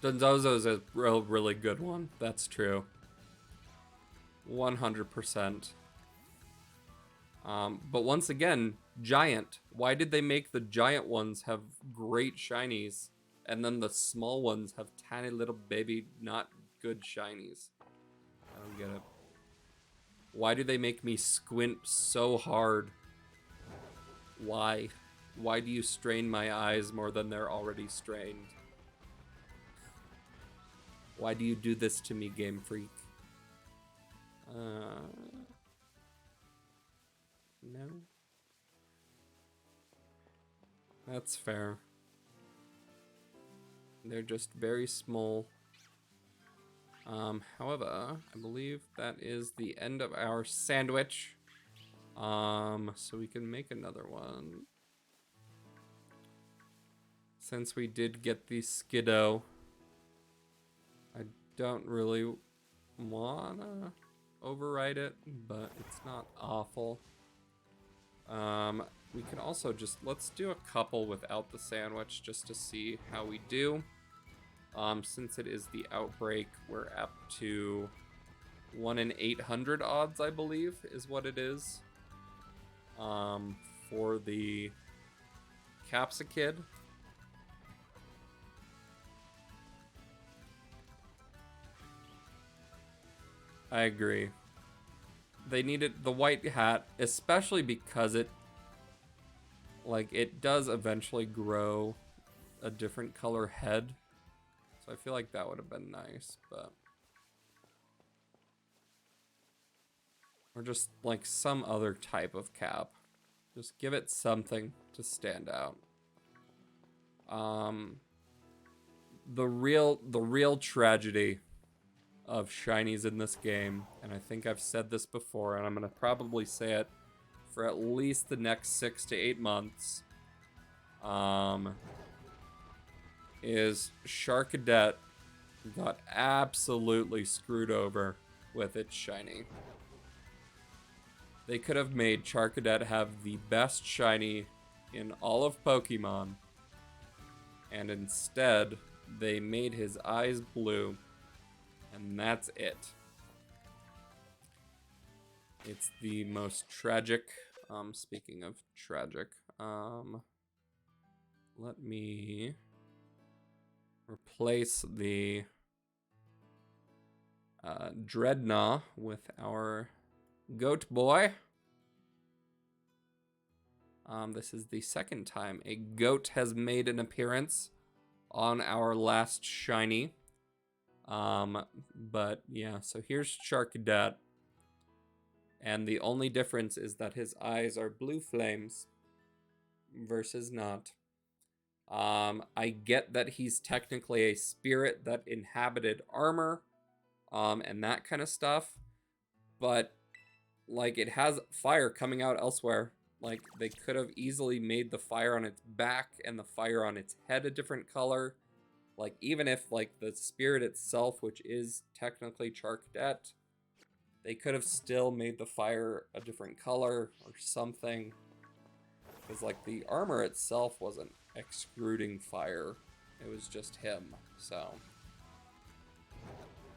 Donzozo's a really good one. That's true. 100%. But once again, giant. Why did they make the giant ones have great shinies, and then the small ones have tiny little baby, not good shinies? I don't get it. Why do they make me squint so hard? Why? Why do you strain my eyes more than they're already strained? Why do you do this to me, Game Freak? No. That's fair. They're just very small. However, I believe that is the end of our sandwich. So we can make another one. Since we did get the Skiddo, I don't really wanna override it, but it's not awful. We can also just, let's do a couple without the sandwich just to see how we do. Since it is the outbreak, we're up to 1 in 800 odds, I believe, is what it is. For the Capsicid. I agree. They needed the white hat, especially because it does eventually grow a different color head. So I feel like that would have been nice, but... Or just, like, some other type of cap. Just give it something to stand out. The real tragedy of shinies in this game, and I think I've said this before, and I'm gonna probably say it for at least the next 6 to 8 months, is Charcadet got absolutely screwed over with its shiny. They could have made Charcadet have the best shiny in all of Pokemon, and instead they made his eyes blue, and that's it. It's the most tragic. Speaking of tragic, let me replace the Dreadnought with our Goat Boy. This is the second time a goat has made an appearance on our last shiny. But yeah, so here's Charcadet. And the only difference is that his eyes are blue flames versus not. I get that he's technically a spirit that inhabited armor, and that kind of stuff, but like it has fire coming out elsewhere. Like they could have easily made the fire on its back and the fire on its head a different color. Like even if like the spirit itself, which is technically Charcadet, they could have still made the fire a different color or something. Because like the armor itself wasn't extruding fire. It was just him. So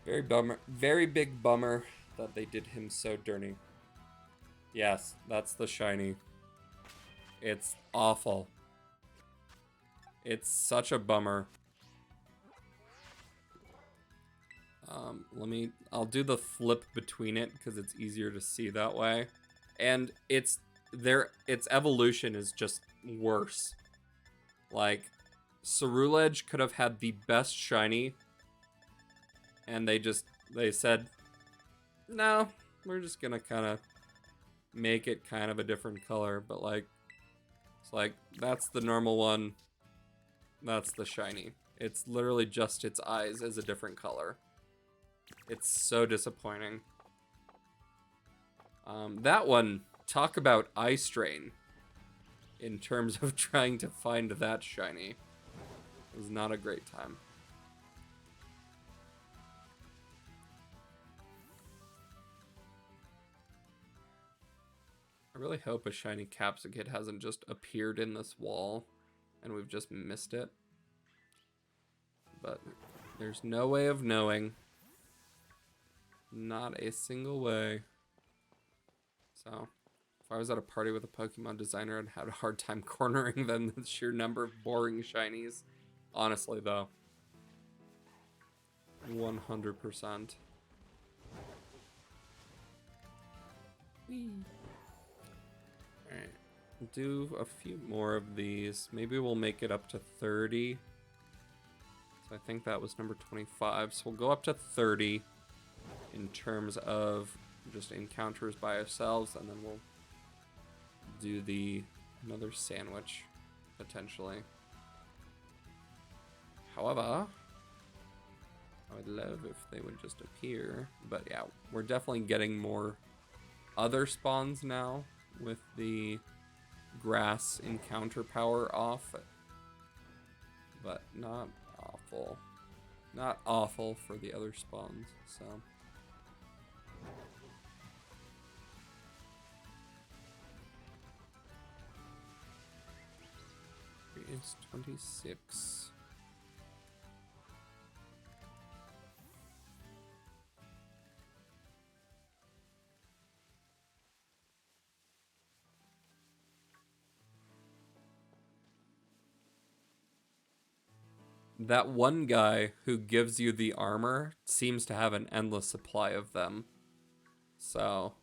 very bummer, very big bummer that they did him so dirty. Yes, that's the shiny. It's awful. It's such a bummer. I'll do the flip between it because it's easier to see that way. And its evolution is just worse. Like, Ceruledge could have had the best shiny, and they said, no, we're just gonna kind of make it kind of a different color, but like, it's like, that's the normal one, that's the shiny. It's literally just its eyes as a different color. It's so disappointing. That one, talk about eye strain in terms of trying to find that shiny. It was not a great time. I really hope a shiny Capsicid hasn't just appeared in this wall and we've just missed it. But there's no way of knowing. Not a single way. So, if I was at a party with a Pokemon designer and had a hard time cornering them, the sheer number of boring shinies. Honestly, though. 100%. Alright. We'll do a few more of these. Maybe we'll make it up to 30. So I think that was number 25. So we'll go up to 30 in terms of just encounters by ourselves, and then we'll do another sandwich, potentially. However, I would love if they would just appear. But yeah, we're definitely getting more other spawns now with the grass encounter power off. But not awful. Not awful for the other spawns, so. It's 26. That one guy who gives you the armor seems to have an endless supply of them. So,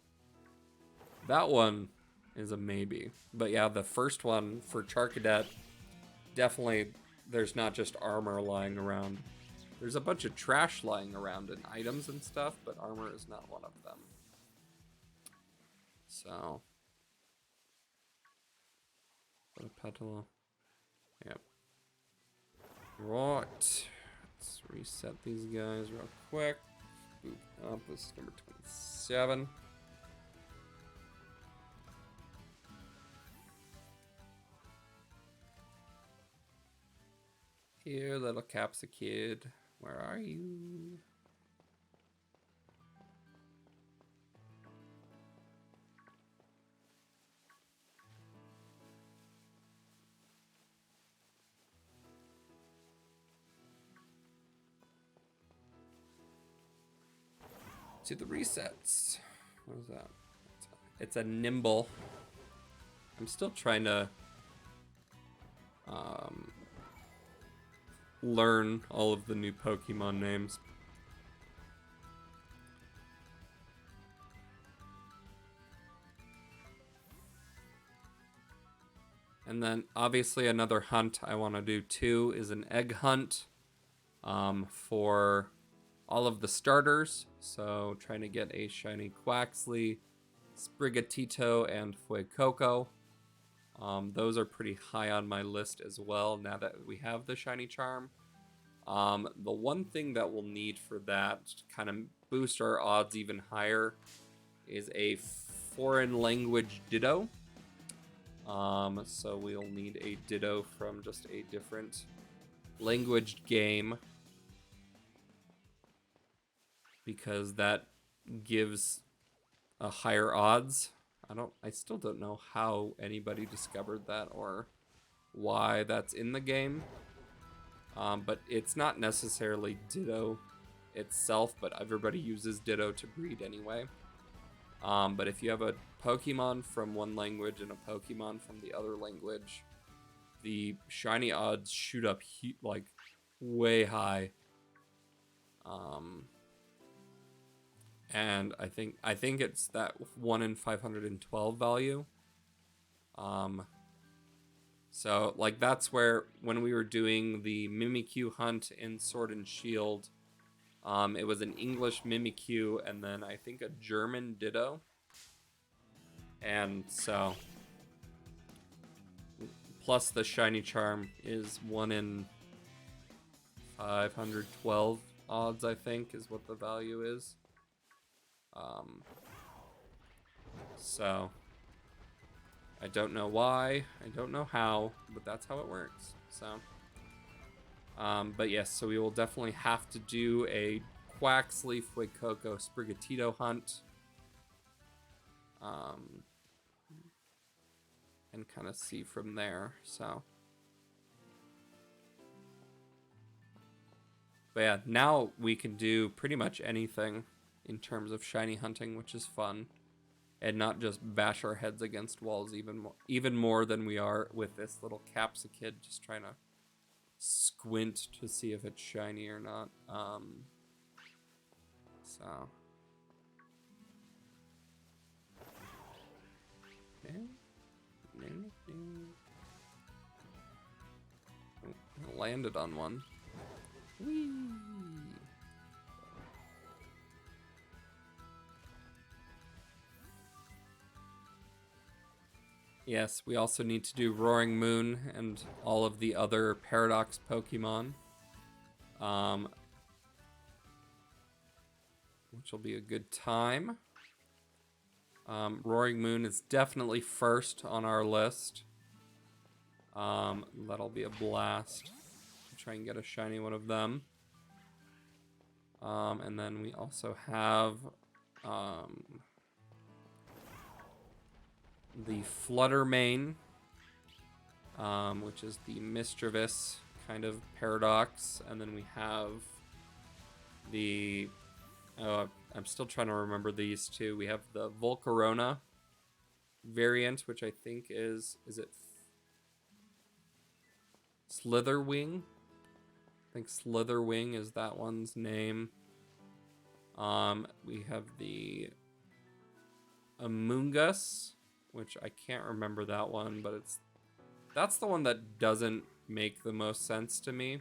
that one is a maybe. But yeah, the first one for Charcadet, definitely there's not just armor lying around. There's a bunch of trash lying around and items and stuff, but armor is not one of them. So, Petal. Yep. Right. Let's reset these guys real quick. Boop up. This is number 27. Here, little Capsicid. Where are you? To the resets. What is that? It's a Nimble. I'm still trying to learn all of the new Pokemon names. And then obviously another hunt I want to do too is an egg hunt for all of the starters. So trying to get a shiny Quaxley, Sprigatito, and Fuecoco. Those are pretty high on my list as well now that we have the shiny charm. The one thing that we'll need for that to kind of boost our odds even higher is a foreign language Ditto. So we'll need a Ditto from just a different languaged game, because that gives a higher odds. I still don't know how anybody discovered that or why that's in the game. But it's not necessarily Ditto itself, but everybody uses Ditto to breed anyway. But if you have a Pokemon from one language and a Pokemon from the other language, the shiny odds shoot up like way high. And I think it's that 1 in 512 value. So like that's where when we were doing the Mimikyu hunt in Sword and Shield, it was an English Mimikyu and then I think a German Ditto. And so plus the shiny charm is 1 in 512 odds, I think, is what the value is. So I don't know why, I don't know how, but that's how it works. So but yes, so we will definitely have to do a Quaxley, Fuecoco, Sprigatito hunt. And kind of see from there. So but yeah, now we can do pretty much anything in terms of shiny hunting, which is fun. And not just bash our heads against walls even more than we are with this little Capsicid, just trying to squint to see if it's shiny or not. So landed on one. Whee! Yes, we also need to do Roaring Moon and all of the other Paradox Pokemon. Which will be a good time. Roaring Moon is definitely first on our list. That'll be a blast. Try and get a shiny one of them. And then we also have the Fluttermane, which is the mischievous kind of Paradox. And then we have the... I'm still trying to remember these two. We have the Volcarona variant, which I think is it Slitherwing? I think Slitherwing is that one's name. We have the Amoonguss, which I can't remember that one, but that's the one that doesn't make the most sense to me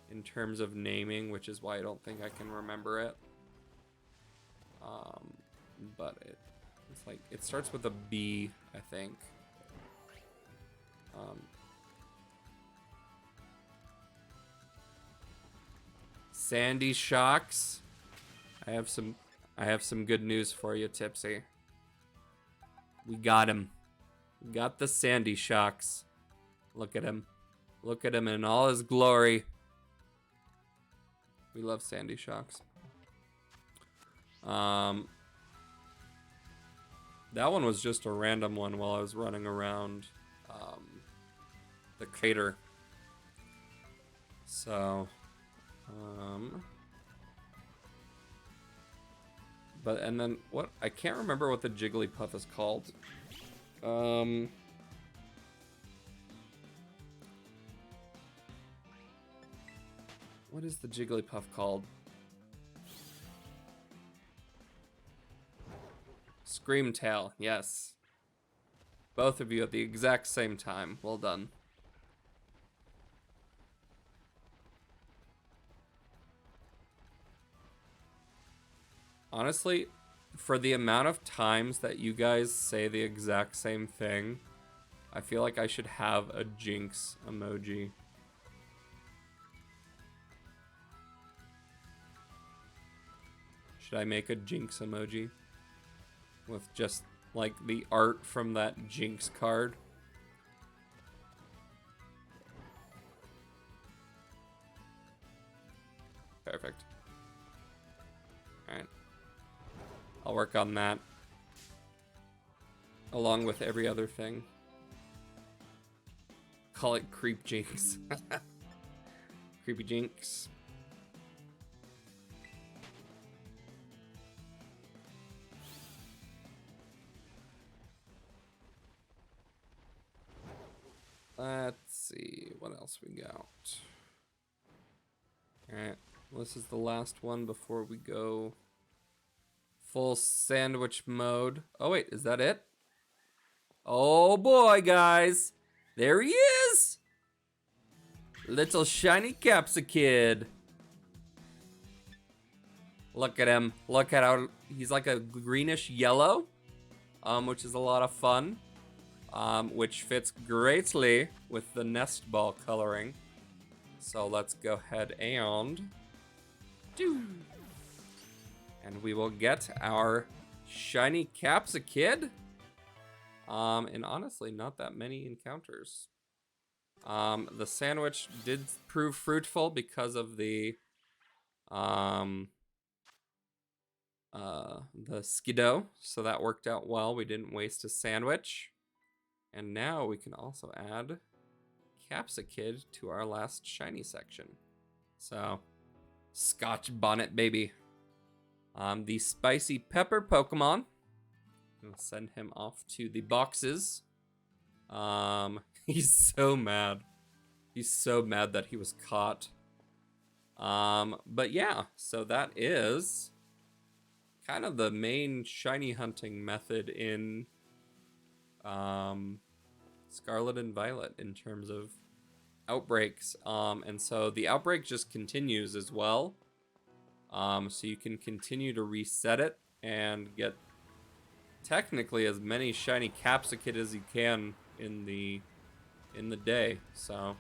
in terms of naming, which is why I don't think I can remember it. But it's like it starts with a B, I think. Sandy Shocks. I have some good news for you, Tipsy. We got him. We got the Sandy Shocks. Look at him. Look at him in all his glory. We love Sandy Shocks. That one was just a random one while I was running around the crater. So, and then what? I can't remember what the Jigglypuff is called. What is the Jigglypuff called? Screamtail, yes. Both of you at the exact same time. Well done. Honestly, for the amount of times that you guys say the exact same thing, I feel like I should have a Jinx emoji. Should I make a Jinx emoji? With just, like, the art from that Jinx card? Perfect. Alright. I'll work on that. Along with every other thing. call it Creep Jinx. Creepy Jinx. Let's see what else we got. Alright, this is the last one before we go full sandwich mode. Oh wait, is that it? Oh boy, guys. There he is! Little shiny Capsicid. Look at him. Look at how he's like a greenish yellow, which is a lot of fun. Which fits greatly with the nest ball coloring. So let's go ahead and do. And we will get our shiny Capsicid. And honestly, not that many encounters. The sandwich did prove fruitful because of the Skiddo, so that worked out well. We didn't waste a sandwich. And now we can also add Capsicid to our last shiny section. So, Scotch Bonnet, baby. The Spicy Pepper Pokemon. We'll send him off to the boxes. He's so mad. He's so mad that he was caught. But yeah, so that is kind of the main shiny hunting method in Scarlet and Violet in terms of outbreaks. And so the outbreak just continues as well. So you can continue to reset it and get technically as many shiny Capsicid as you can in the day. So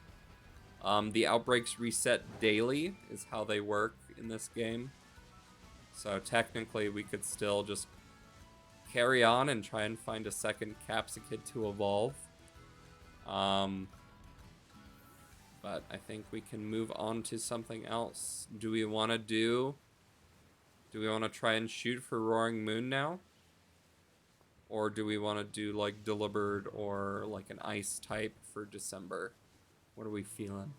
the outbreaks reset daily is how they work in this game. So technically we could still just carry on and try and find a second Capsicid to evolve. But I think we can move on to something else. Do we want to try and shoot for Roaring Moon now? Or do we want to do like Delibird or like an ice type for December? What are we feeling?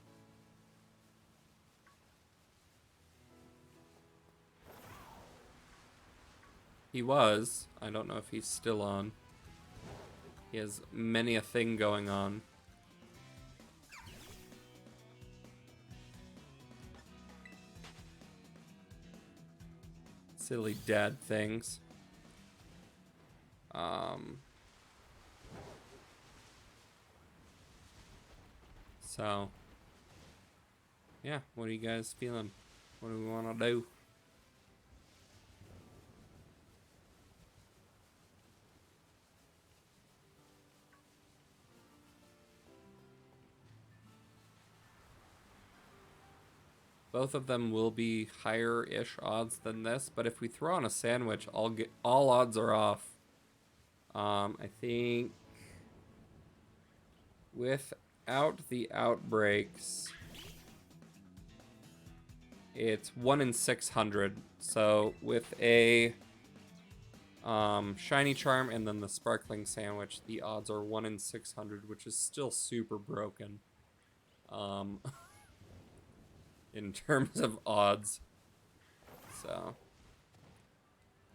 He was. I don't know if he's still on. He has many a thing going on. Silly dad things. So, yeah, what are you guys feeling? What do we want to do? Both of them will be higher-ish odds than this, but if we throw on a sandwich, all odds are off. I think without the outbreaks, it's 1 in 600. So with a shiny charm and then the sparkling sandwich, the odds are 1 in 600, which is still super broken. In terms of odds. So,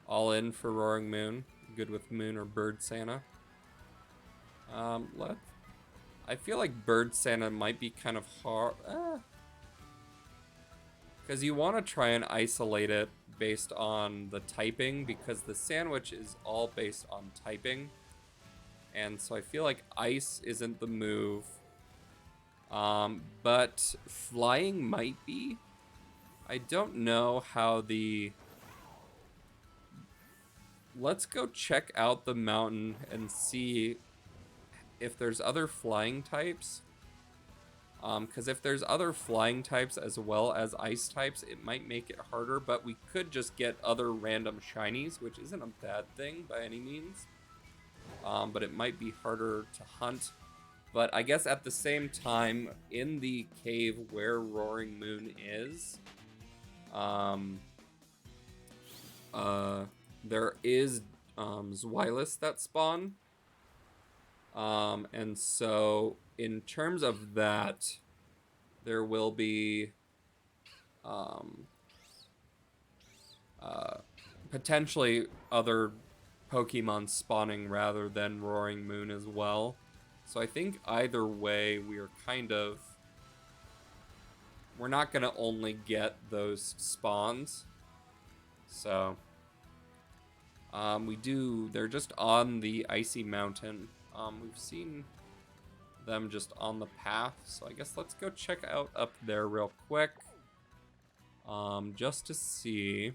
all in for Roaring Moon. Good with Moon or Bird Santa. I feel like Bird Santa might be kind of hard. Because you want to try and isolate it based on the typing, because the sandwich is all based on typing. And so I feel like ice isn't the move. But flying might be. I don't know how the... Let's go check out the mountain and see if there's other flying types. Because if there's other flying types as well as ice types, it might make it harder, but we could just get other random shinies, which isn't a bad thing by any means. But it might be harder to hunt. But I guess at the same time, in the cave where Roaring Moon is, there is Zweilous that spawn. And so in terms of that, there will be um, uh, potentially other Pokemon spawning rather than Roaring Moon as well. So I think either way, we're not going to only get those spawns. So they're just on the icy mountain. We've seen them just on the path, so I guess let's go check out up there real quick. Just to see.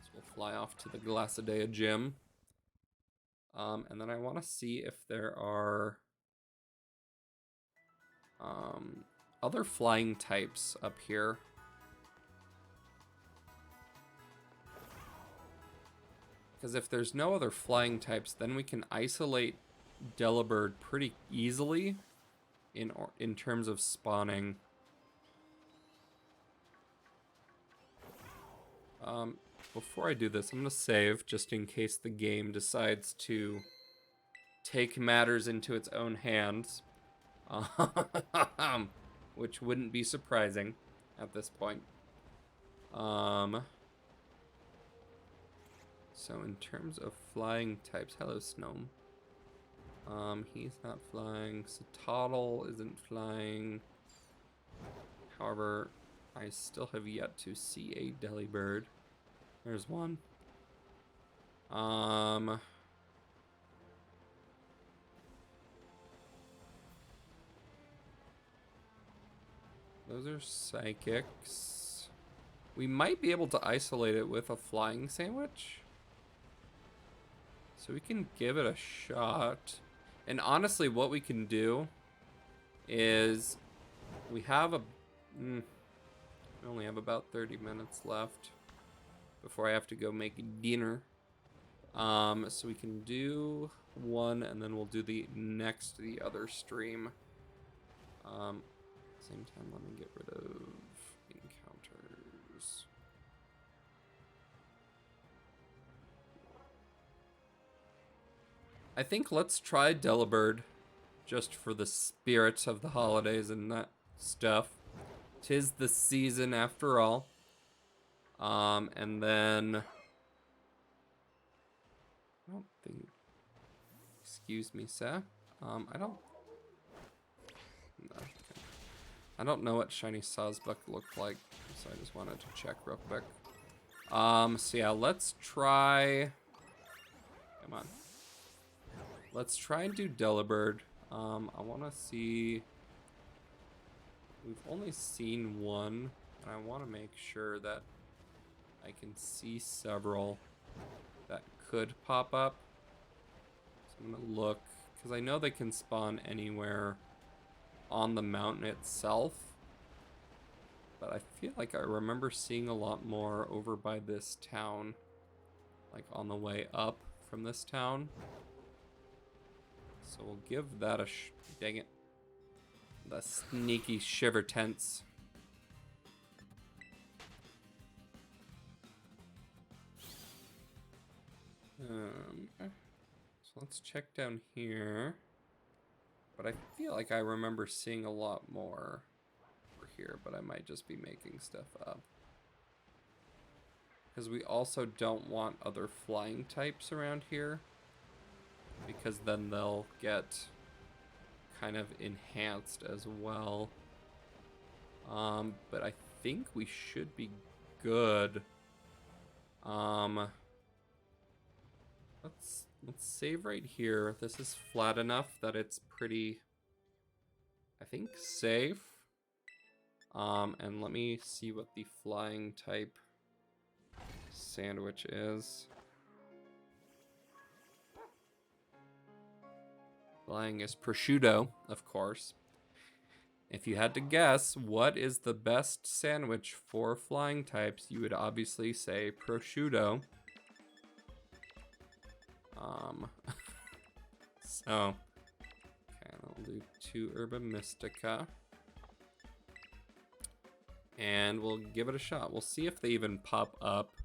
So we'll fly off to the Glassadea gym. And then I want to see if there are other flying types up here. Because if there's no other flying types, then we can isolate Delibird pretty easily in terms of spawning. Before I do this, I'm going to save just in case the game decides to take matters into its own hands. Which wouldn't be surprising at this point. So in terms of flying types, hello Snom. He's not flying. Satotl isn't flying. However, I still have yet to see a Delibird. There's one. Those are psychics. We might be able to isolate it with a flying sandwich. So we can give it a shot. And honestly, what we can do is we have we only have about 30 minutes left before I have to go make dinner. So we can do one and then we'll do the other stream. Same time, let me get rid of encounters. I think let's try Delibird just for the spirit of the holidays and that stuff. 'Tis the season after all. And then I don't think, excuse me, sir. I don't know what shiny Sawsbuck looked like, so I just wanted to check real quick. So yeah, let's try. Come on. Let's try and do Delibird. I want to see. We've only seen one, and I want to make sure that I can see several that could pop up. So I'm gonna look, because I know they can spawn anywhere on the mountain itself, but I feel like I remember seeing a lot more over by this town, like on the way up from this town. So we'll give that a dang it, the sneaky shiver tents. So let's check down here. But I feel like I remember seeing a lot more over here, but I might just be making stuff up. Because we also don't want other flying types around here, because then they'll get kind of enhanced as well. But I think we should be good. Let's save right here. This is flat enough that it's pretty, I think, safe. And let me see what the flying type sandwich is. Flying is prosciutto, of course. If you had to guess what is the best sandwich for flying types, you would obviously say prosciutto. So, okay, I'll do 2 Herba Mystica. And we'll give it a shot. We'll see if they even pop up,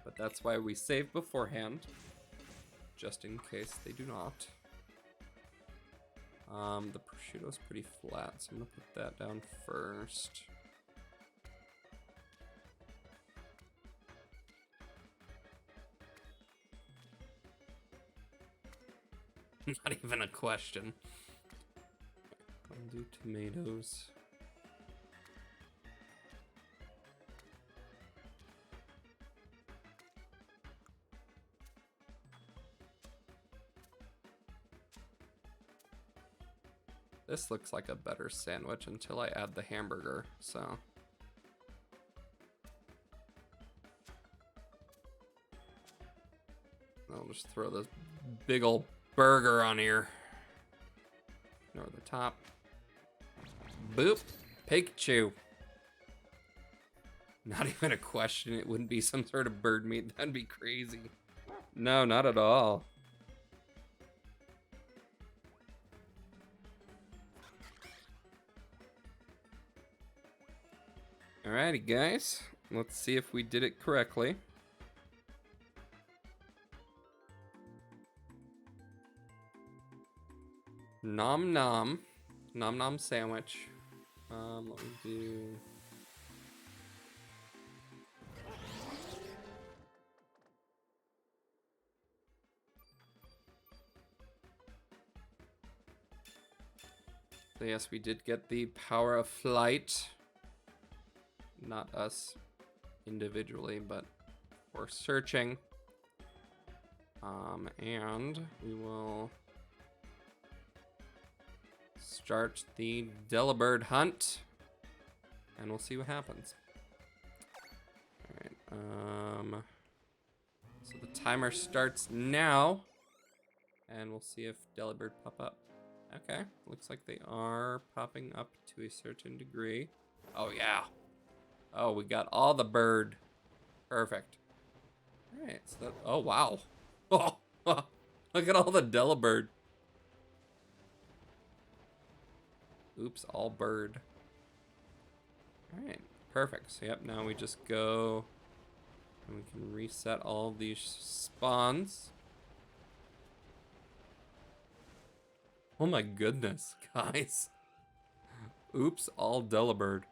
but that's why we saved beforehand. just in case they do not. The prosciutto's pretty flat, so I'm gonna put that down first. Not even a question. I'll do tomatoes. This looks like a better sandwich until I add the hamburger, so. I'll just throw this big old burger on here. Over the top. Boop. Pikachu. Not even a question. It wouldn't be some sort of bird meat. That'd be crazy. No, not at all. Alrighty, guys. Let's see if we did it correctly. Nom nom. Nom nom sandwich. Let me do... So yes, we did get the power of flight. Not us individually, but for searching. And we will start the Delibird hunt, and we'll see what happens. Alright, so the timer starts now, and we'll see if Delibird pop up. Okay, looks like they are popping up to a certain degree. Oh yeah. Oh, we got all the bird. Perfect. Alright, so that, oh wow. Oh, look at all the Delibird. Oops, all bird. Alright, perfect. So yep, now we just go and we can reset all these spawns. Oh my goodness, guys. Oops, all Delibird.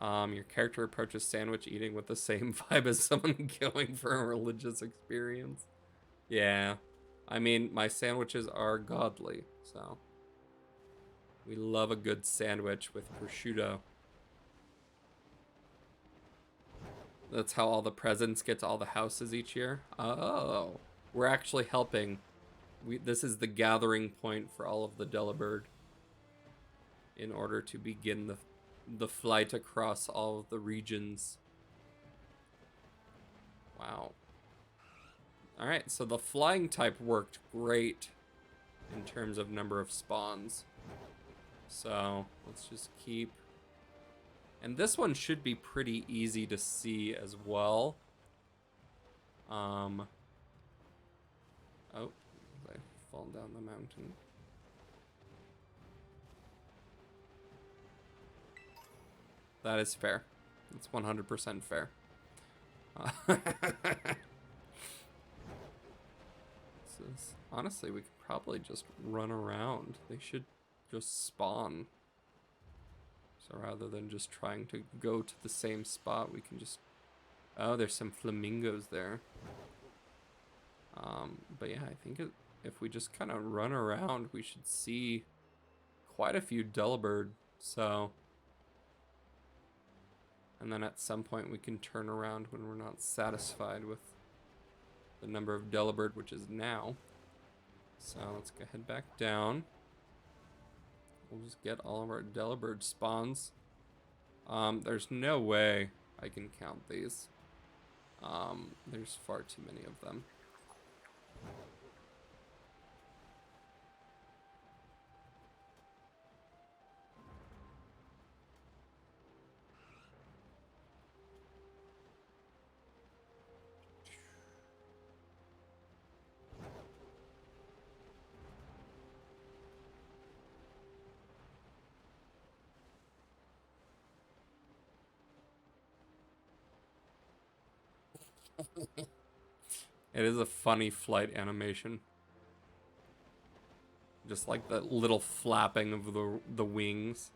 Your character approaches sandwich eating with the same vibe as someone going for a religious experience. Yeah. I mean, my sandwiches are godly, so. We love a good sandwich with prosciutto. That's how all the presents get to all the houses each year. Oh, we're actually helping. This is the gathering point for all of the Delibird in order to begin the flight across all of the regions. Wow. Alright, so the flying type worked great in terms of number of spawns. So let's just keep... And this one should be pretty easy to see as well. Oh, I fall down the mountain. That is fair. That's 100% fair. Honestly, we could probably just run around. They should just spawn. So rather than just trying to go to the same spot, we can just... Oh, there's some flamingos there. But yeah, I think if we just kind of run around, we should see quite a few Delibird. So... And then at some point we can turn around when we're not satisfied with the number of Delibird, which is now. So let's go head back down. We'll just get all of our Delibird spawns. There's no way I can count these. There's far too many of them. It is a funny flight animation. Just like the little flapping of the wings.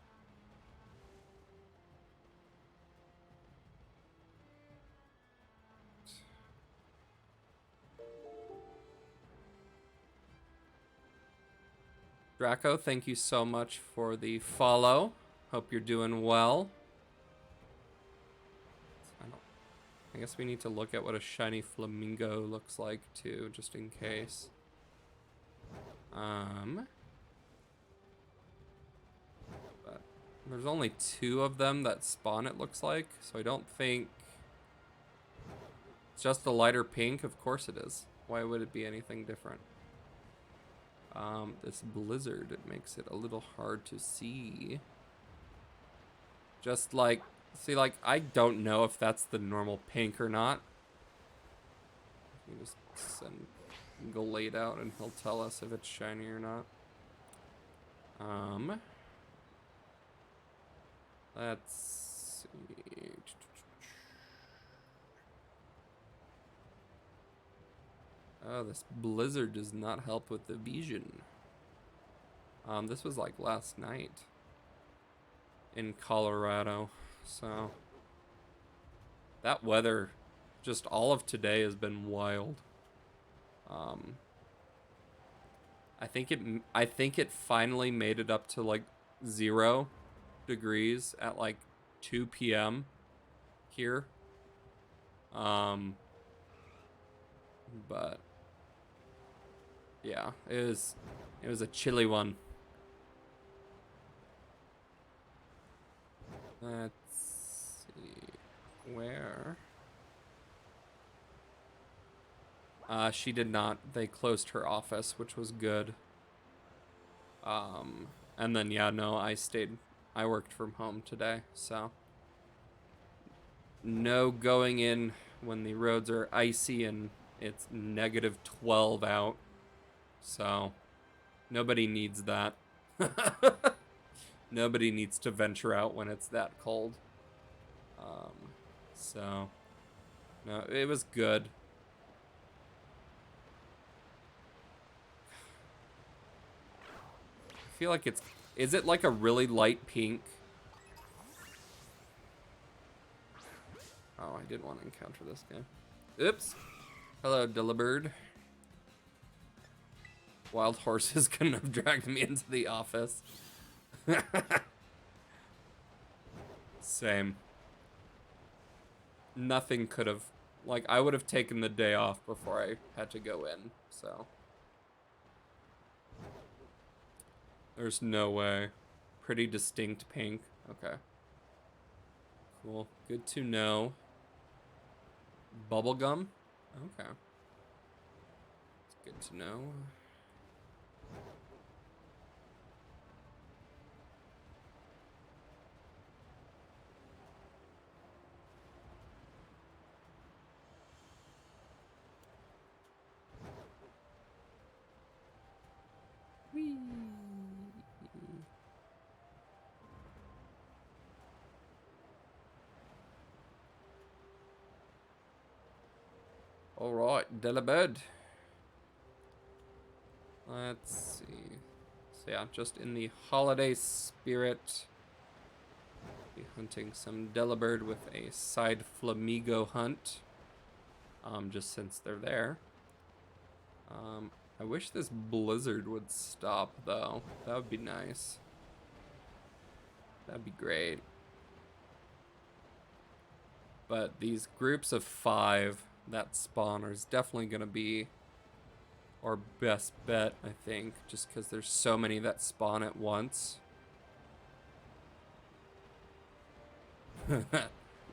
Draco, thank you so much for the follow. Hope you're doing well. I guess we need to look at what a shiny flamingo looks like too, just in case. But there's only 2 of them that spawn, it looks like, so I don't think it's just a lighter pink. Of course it is. Why would it be anything different? This blizzard, it makes it a little hard to see. Just like, see, like, I don't know if that's the normal pink or not. You just go lay it out and he'll tell us if it's shiny or not. Let's see. Oh, this blizzard does not help with the vision. This was like last night in Colorado, so that weather, just all of today has been wild. I think it finally made it up to like 0 degrees at like 2 p.m. here. But yeah, it was a chilly one. Let's see where. She did not. They closed her office, which was good. And then yeah, no, I worked from home today, so no going in when the roads are icy and it's -12 out. So nobody needs that. Nobody needs to venture out when it's that cold. So no, it was good. I feel like is it like a really light pink? Oh, I didn't want to encounter this guy. Oops. Hello, Dillabird. Wild horses couldn't have dragged me into the office. Same. Nothing could have, like, I would have taken the day off before I had to go in, so. There's no way. Pretty distinct pink. Okay. Cool. Good to know. Bubblegum? Okay. It's good to know. Whee! All right, Delabird. Let's see. So yeah, just in the holiday spirit, be hunting some Delabird with a side Flamigo hunt. Just since they're there. I wish this blizzard would stop though. That would be nice. That'd be great. But these groups of 5 that spawn is definitely gonna be our best bet, I think, just because there's so many that spawn at once.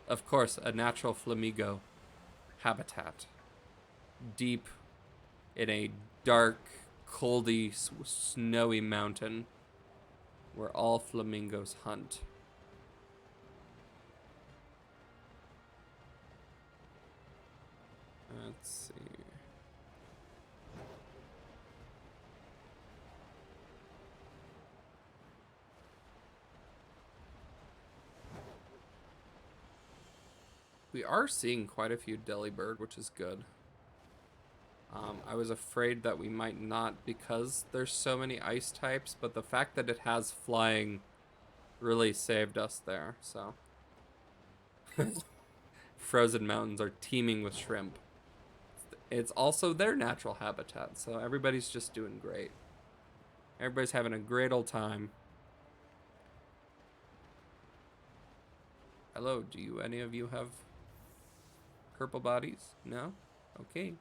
Of course, a natural Flamigo habitat. Deep in a dark, coldy, snowy mountain where all flamingos hunt. Let's see. We are seeing quite a few Delibird, which is good. I was afraid that we might not because there's so many ice types, but the fact that it has flying really saved us there, so. Frozen mountains are teeming with shrimp. It's also their natural habitat, so everybody's just doing great. Everybody's having a great old time. Hello, do any of you have purple bodies? No? Okay.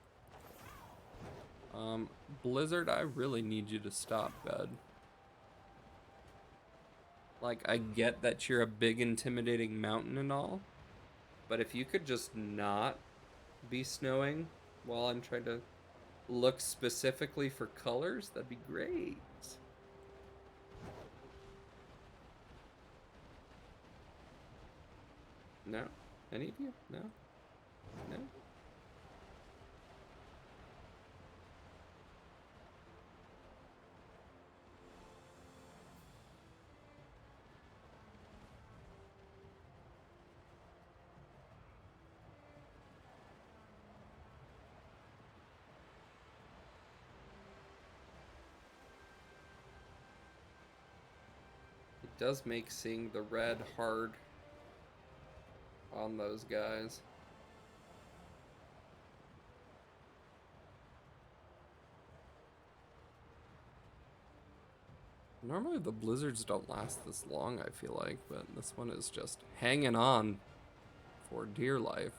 Blizzard, I really need you to stop, bud. Like, I get that you're a big, intimidating mountain and all, but if you could just not be snowing while I'm trying to look specifically for colors, that'd be great. No? Any of you? No? No? It does make seeing the red hard on those guys. Normally the blizzards don't last this long, I feel like, but this one is just hanging on for dear life.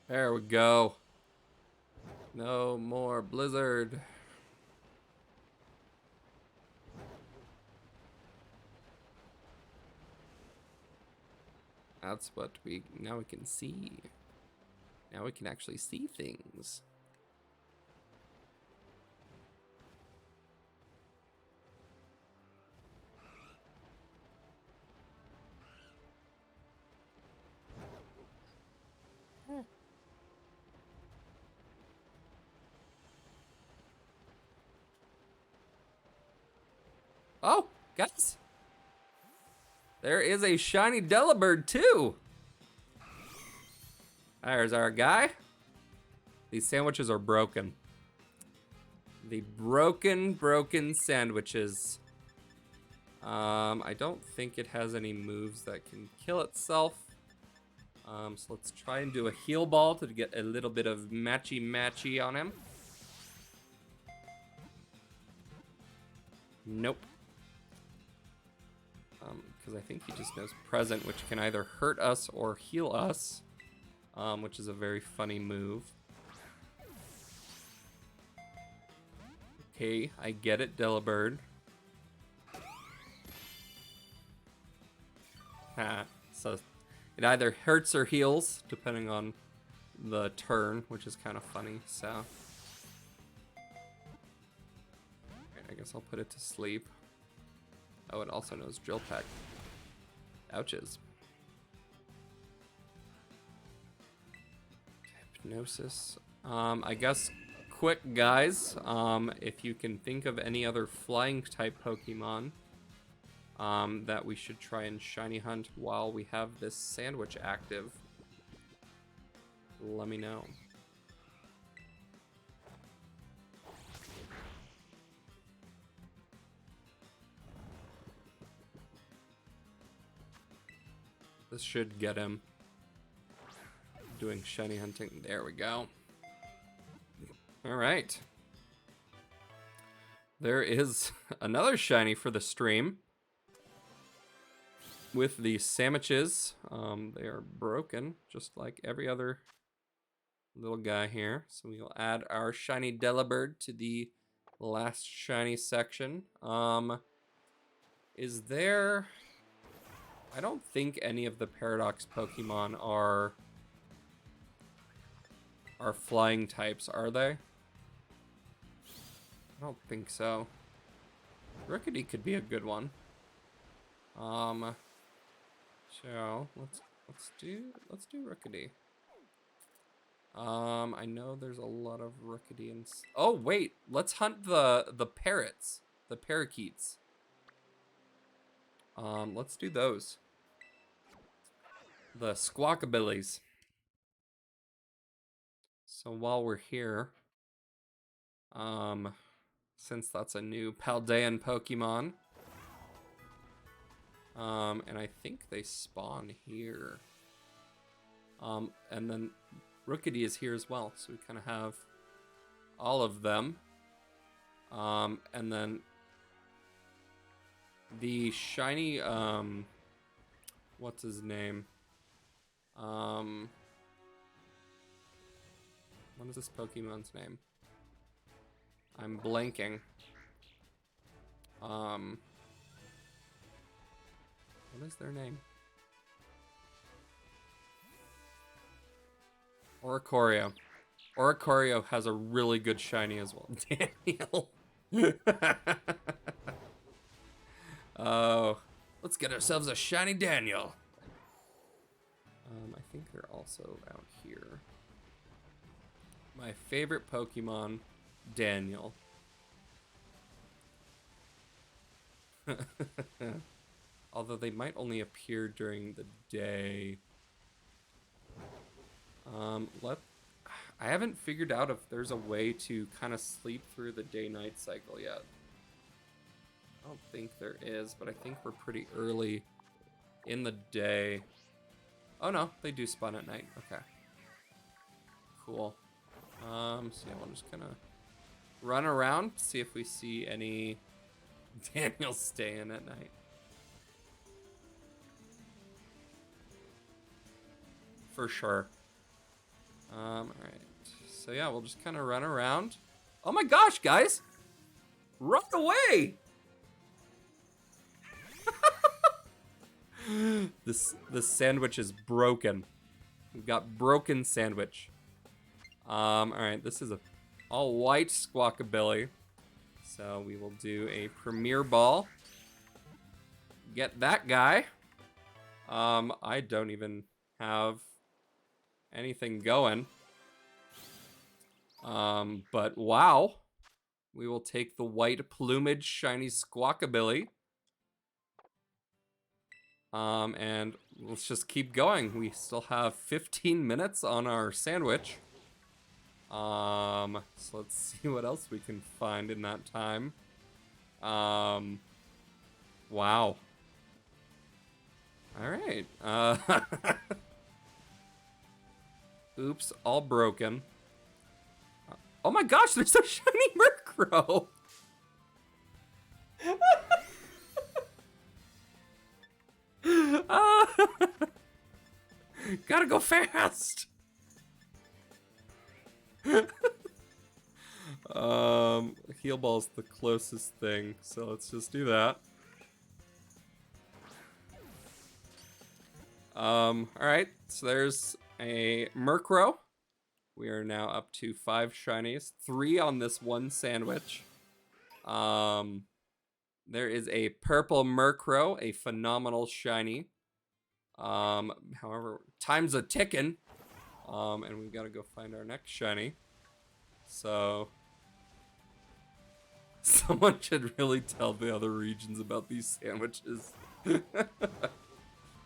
There we go. No more blizzard. That's what now we can see. Now we can actually see things. Oh, guys. There is a shiny Delibird too. There's our guy. These sandwiches are broken. The broken sandwiches. I don't think it has any moves that can kill itself. So let's try and do a heal ball to get a little bit of matchy on him. Nope. Because I think he just knows present, which can either hurt us or heal us, which is a very funny move. Okay, I get it, Delibird. So it either hurts or heals, depending on the turn, which is kind of funny, so. Right, I guess I'll put it to sleep. Oh, it also knows Drill Peck. Ouches. Hypnosis. I guess quick, guys, if you can think of any other flying type Pokemon that we should try and shiny hunt while we have this sandwich active, let me know. This should get him doing shiny hunting. There we go. All right. There is another shiny for the stream. With the sandwiches, they are broken, just like every other little guy here. So we'll add our shiny Delibird to the last shiny section. Is there... I don't think any of the Paradox Pokemon are flying types, are they? I don't think so. Rookidee could be a good one. So let's do Rookidee. I know there's a lot of Rookidians. Oh wait, let's hunt the parrots, the parakeets. Let's do those. The squawkabillies. So while we're here, since that's a new Paldean Pokemon, and I think they spawn here. And then Rookidee is here as well, so we kind of have all of them. And then the shiny, what's his name? What is this Pokemon's name? I'm blanking. What is their name? Oricorio. Oricorio has a really good shiny as well. Daniel. Oh, let's get ourselves a shiny Daniel. I think they're also out here. My favorite Pokemon, Daniel. Although they might only appear during the day. I haven't figured out if there's a way to kind of sleep through the day-night cycle yet. I don't think there is, but I think we're pretty early in the day. Oh no, they do spawn at night. Okay. Cool. So yeah, we'll just kind of run around, see if we see any Daniels staying at night. For sure. Alright. So yeah, we'll just kind of run around. Oh my gosh, guys! Run away! This sandwich is broken. We've got broken sandwich. Alright, this is a all-white Squawkabilly. So we will do a Premier Ball. Get that guy. I don't even have anything going. But wow. We will take the white plumage shiny Squawkabilly. And let's just keep going. We still have 15 minutes on our sandwich. So let's see what else we can find in that time. Wow. All right. Oops, all broken. Oh my gosh, there's a shiny Murkrow. Gotta go fast. Heal Ball's the closest thing, so let's just do that. Alright, so there's a Murkrow. We are now up to 5 shinies, 3 on this one sandwich. There is a purple Murkrow, a phenomenal shiny. However, time's a ticking. And we've got to go find our next shiny. So someone should really tell the other regions about these sandwiches.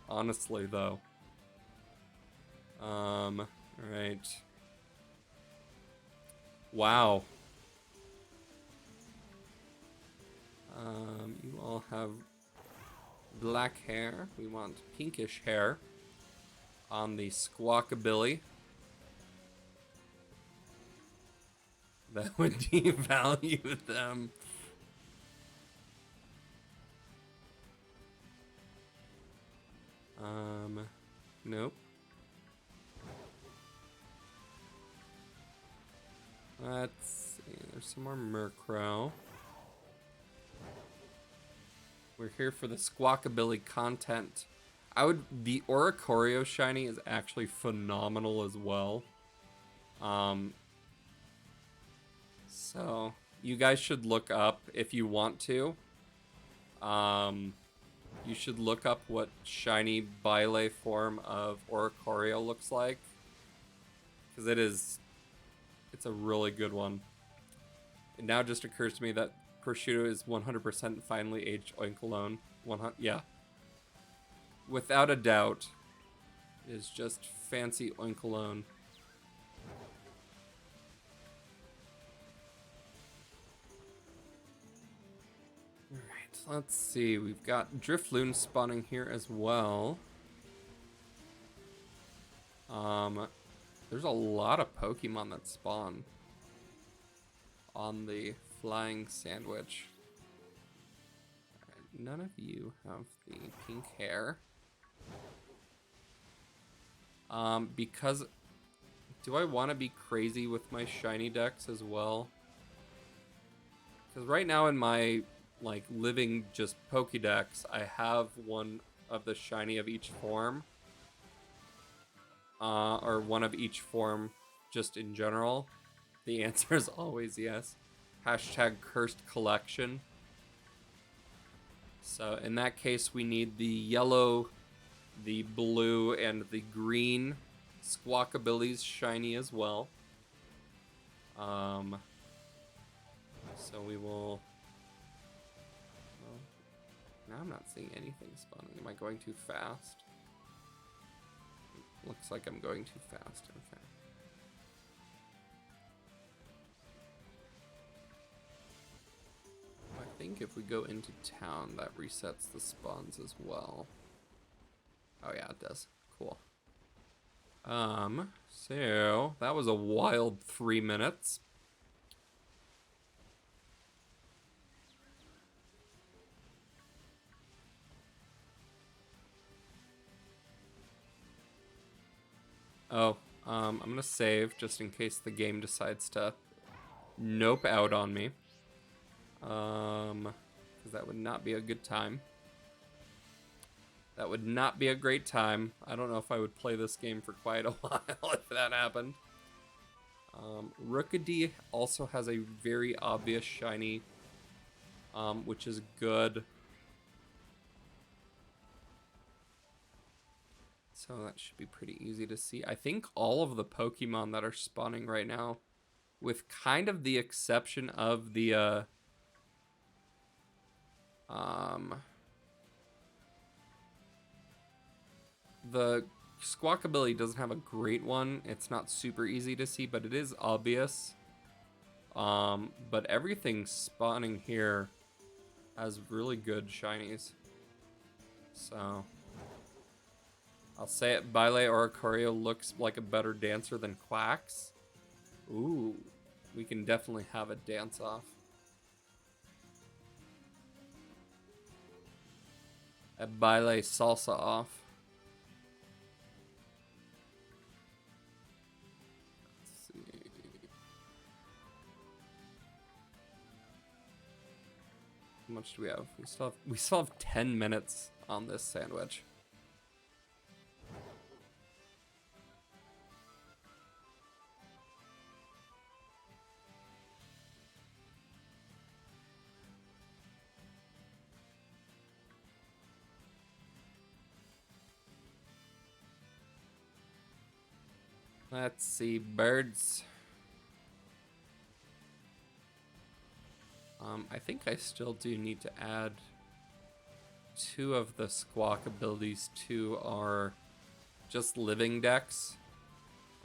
Honestly, though. Alright. Wow. You all have black hair. We want pinkish hair on the Squawkabilly. That would devalue them. Nope. Let's see. There's some more Murkrow. We're here for the Squawkabilly content. The Oricorio shiny is actually phenomenal as well. So you guys should look up if you want to. You should look up what shiny Bile form of Oricorio looks like. Because it's a really good one. It now just occurs to me that prosciutto is 100% finely aged oinkalone. 100, yeah. Without a doubt, it is just fancy oinkalone. Alright, let's see. We've got Drifloon spawning here as well. There's a lot of Pokemon that spawn on the flying sandwich. Right, none of you have the pink hair. Because do I want to be crazy with my shiny decks as well? Because right now in my like living just Pokédex, I have one of the shiny of each form. Or one of each form just in general. The answer is always yes. Hashtag cursed collection. So in that case, we need the yellow, the blue, and the green Squawkabilly's shiny as well. So we will... Well, now I'm not seeing anything spawning. Am I going too fast? Looks like I'm going too fast. Okay. I think if we go into town, that resets the spawns as well. Oh yeah, it does. Cool. So that was a wild 3 minutes. Oh, I'm gonna save just in case the game decides to nope out on me. Because that would not be a good time. That would not be a great time. I don't know if I would play this game for quite a while if that happened. Rookidee also has a very obvious shiny, which is good. So that should be pretty easy to see. I think all of the Pokemon that are spawning right now, with kind of the exception of the Squawkabilly doesn't have a great one. It's not super easy to see, but it is obvious. But everything spawning here has really good shinies. So I'll say it, Bile Oricorio looks like a better dancer than Quacks. Ooh, we can definitely have a dance off. A Bile salsa off. Let's see. How much do we have? We still have 10 minutes on this sandwich. Let's see, birds. I think I still do need to add 2 of the squawk abilities to our just living decks.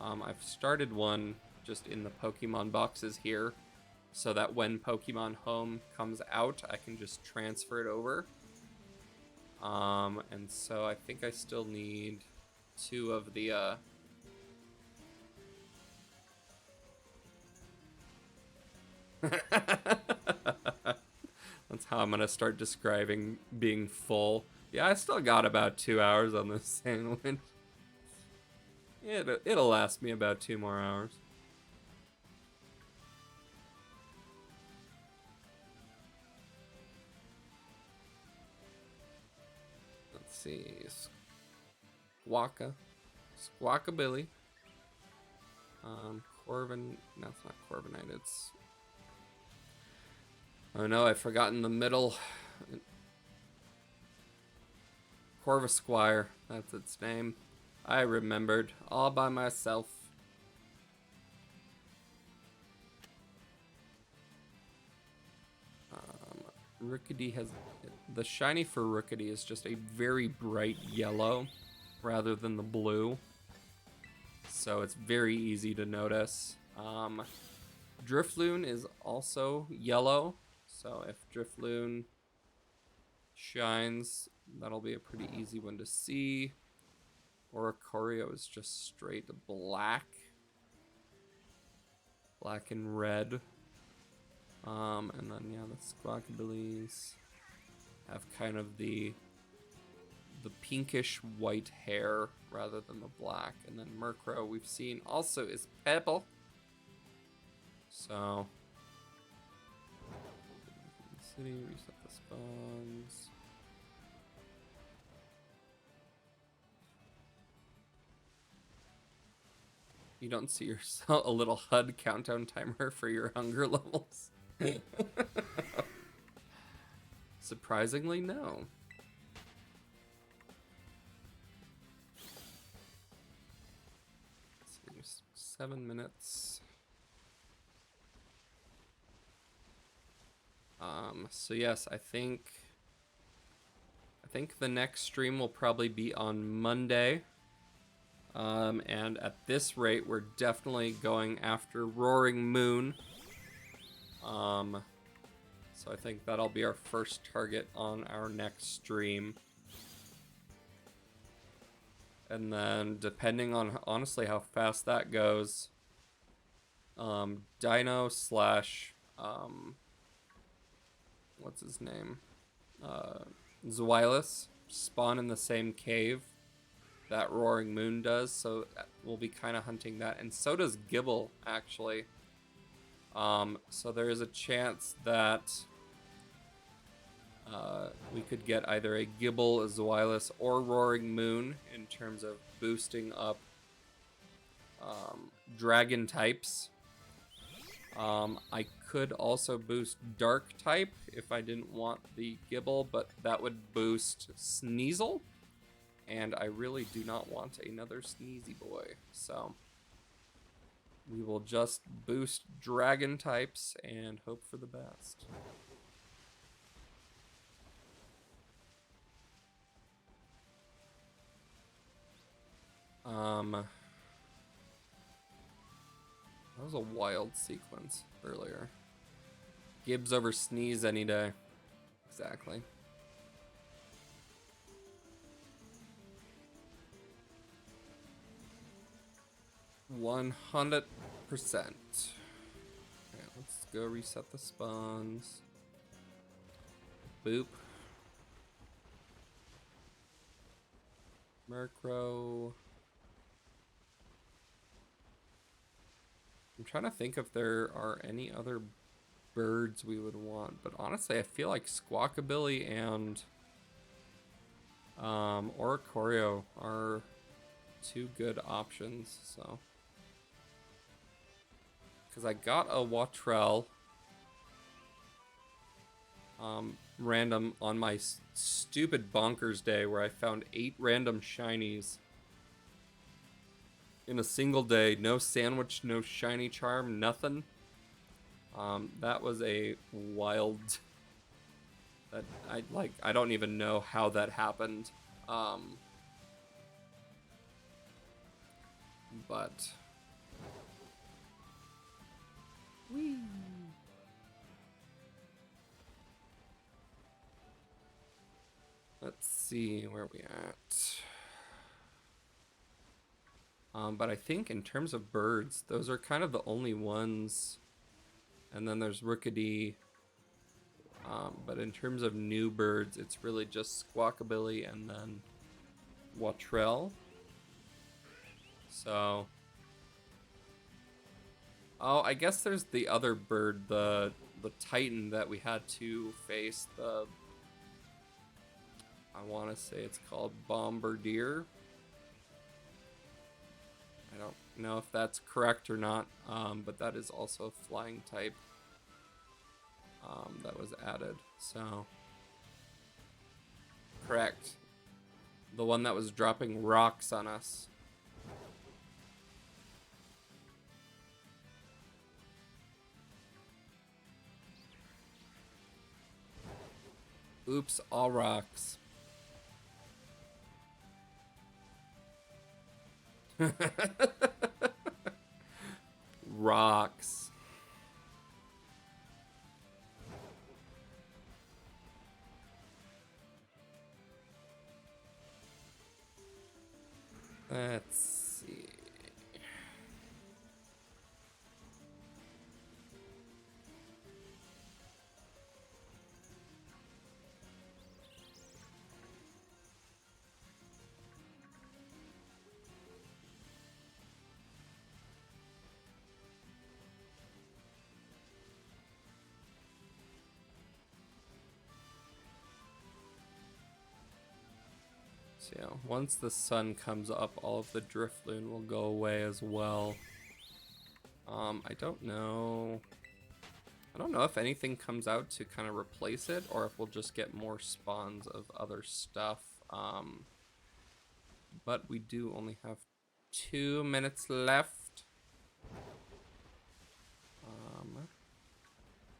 I've started one just in the Pokemon boxes here, so that when Pokemon Home comes out, I can just transfer it over. And so I think I still need 2 of the That's how I'm gonna start describing being full. Yeah, I still got about 2 hours on this sandwich. It'll last me about 2 more hours. Let's see. Squawkabilly. Corvin. No, it's not Corviknight. It's... Oh no, I've forgotten the middle. Corvisquire. That's its name. I remembered all by myself. Rookidee has... The shiny for Rookidee is just a very bright yellow rather than the blue. So it's very easy to notice. Drifloon is also yellow. So if Drifloon shines, that'll be a pretty easy one to see. Oricorio is just straight black. Black and red. And then, yeah, the Squawkabillies have kind of the pinkish white hair rather than the black. And then Murkrow, we've seen, also is purple. So, city, reset the spawns. You don't see yourself a little HUD countdown timer for your hunger levels? Surprisingly, no. So 7 minutes. So yes, I think the next stream will probably be on Monday. And at this rate, we're definitely going after Roaring Moon. So I think that'll be our first target on our next stream. And then, depending on, honestly, how fast that goes, Dino slash, what's his name? Zweilous spawn in the same cave that Roaring Moon does, so we'll be kind of hunting that. And so does Gibble, actually. So there is a chance that we could get either a Gibble, a Zweilous, or Roaring Moon in terms of boosting up dragon types. I could also boost Dark type if I didn't want the Gibble, but that would boost Sneasel, and I really do not want another Sneezy boy, so we will just boost dragon types and hope for the best. That was a wild sequence earlier. Gibbs over Sneeze any day. Exactly. $100%. Okay, let's go reset the spawns. Boop. Murkrow. I'm trying to think if there are any other birds we would want, but honestly, I feel like Squawkabilly and Oricorio are two good options, so. Because I got a Wattrell random on my stupid bonkers day where I found 8 random shinies in a single day. No sandwich, no shiny charm, nothing. That was a wild... That I don't even know how that happened. But... Whee! Let's see where we at. But I think in terms of birds, those are kind of the only ones. And then there's Rookidee. But in terms of new birds, it's really just Squawkabilly and then Wattrell. So... Oh, I guess there's the other bird, the Titan that we had to face, the... I want to say it's called Bombardier. I don't know if that's correct or not, but that is also a flying type that was added, so... Correct. The one that was dropping rocks on us. Oops, all rocks. Rocks. Let's see. So yeah, once the sun comes up, all of the Drifloon will go away as well. I don't know. I don't know if anything comes out to kind of replace it, or if we'll just get more spawns of other stuff. But we do only have 2 minutes left.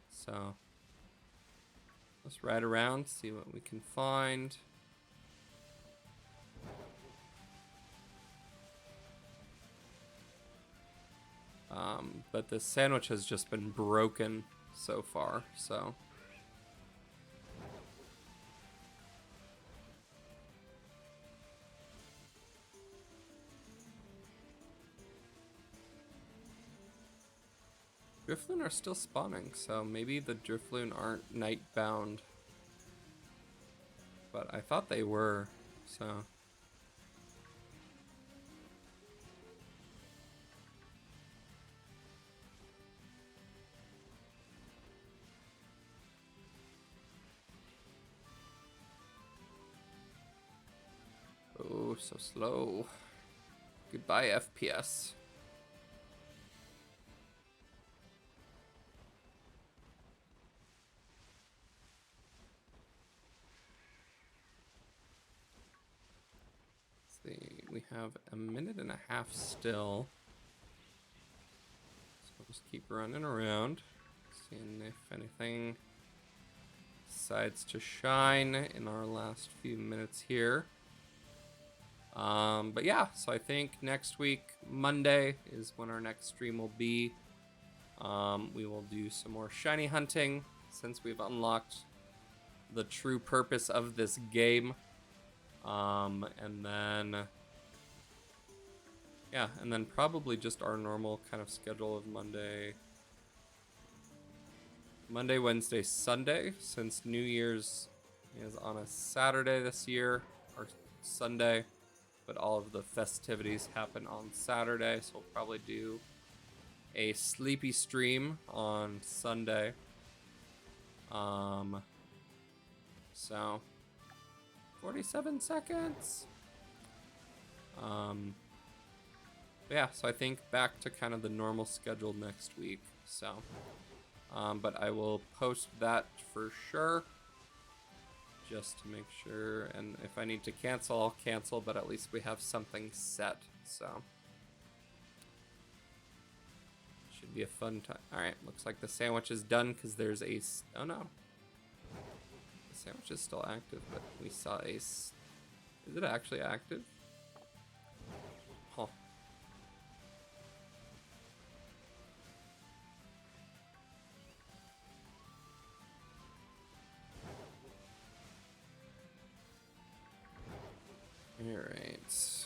So let's ride around, see what we can find. But the sandwich has just been broken so far, so. Drifloon are still spawning, so maybe the Drifloon aren't night bound. But I thought they were, so. Oh, so slow. Goodbye, FPS. Let's see, we have a minute and a half still. So we'll just keep running around, seeing if anything decides to shine in our last few minutes here. But yeah, so I think next week, Monday, is when our next stream will be. We will do some more shiny hunting since we've unlocked the true purpose of this game. And then, yeah, and then probably just our normal kind of schedule of Monday, Wednesday, Sunday, since New Year's is on a Saturday this year, or Sunday. But all of the festivities happen on Saturday, so we'll probably do a sleepy stream on Sunday. So 47 seconds. Yeah, so I think back to kind of the normal schedule next week. So, but I will post that for sure. Just to make sure, and if I need to cancel, I'll cancel, but at least we have something set, so. Should be a fun time. Alright, looks like the sandwich is done, because there's a, oh no. The sandwich is still active, but we saw a, is it actually active? Huh. Alright.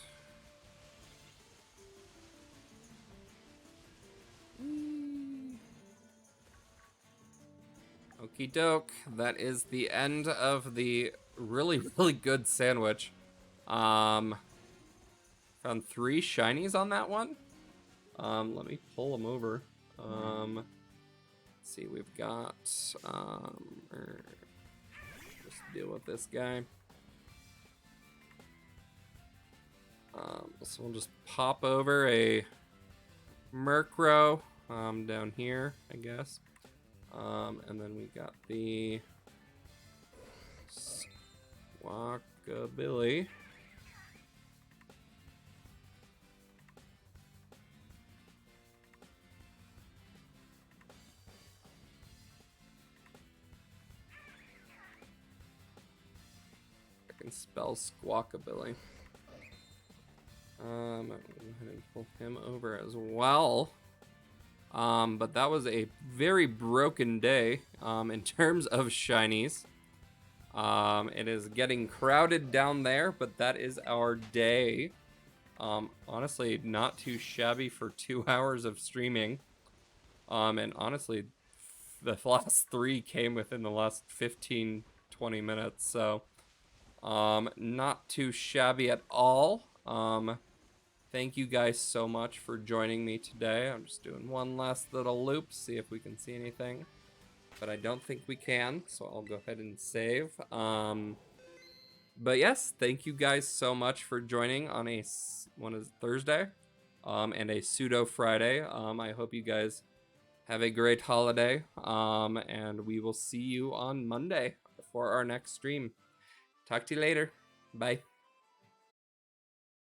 Okie doke. That is the end of the really, really good sandwich. Found 3 shinies on that one. Let me pull them over. Let's see, we've got, just deal with this guy. So we'll just pop over a Murkrow down here, I guess. And then we got the Squawkabilly. can spell Squawkabilly. I'm gonna go ahead and pull him over as well. But that was a very broken day in terms of shinies. It is getting crowded down there, but that is our day. Honestly, not too shabby for 2 hours of streaming. And honestly, the last 3 came within the last 15, 20 minutes. So, not too shabby at all. Thank you guys so much for joining me today. I'm just doing one last little loop, see if we can see anything. But I don't think we can, so I'll go ahead and save. But yes, thank you guys so much for joining on Thursday, and a pseudo Friday. I hope you guys have a great holiday, and we will see you on Monday for our next stream. Talk to you later. Bye.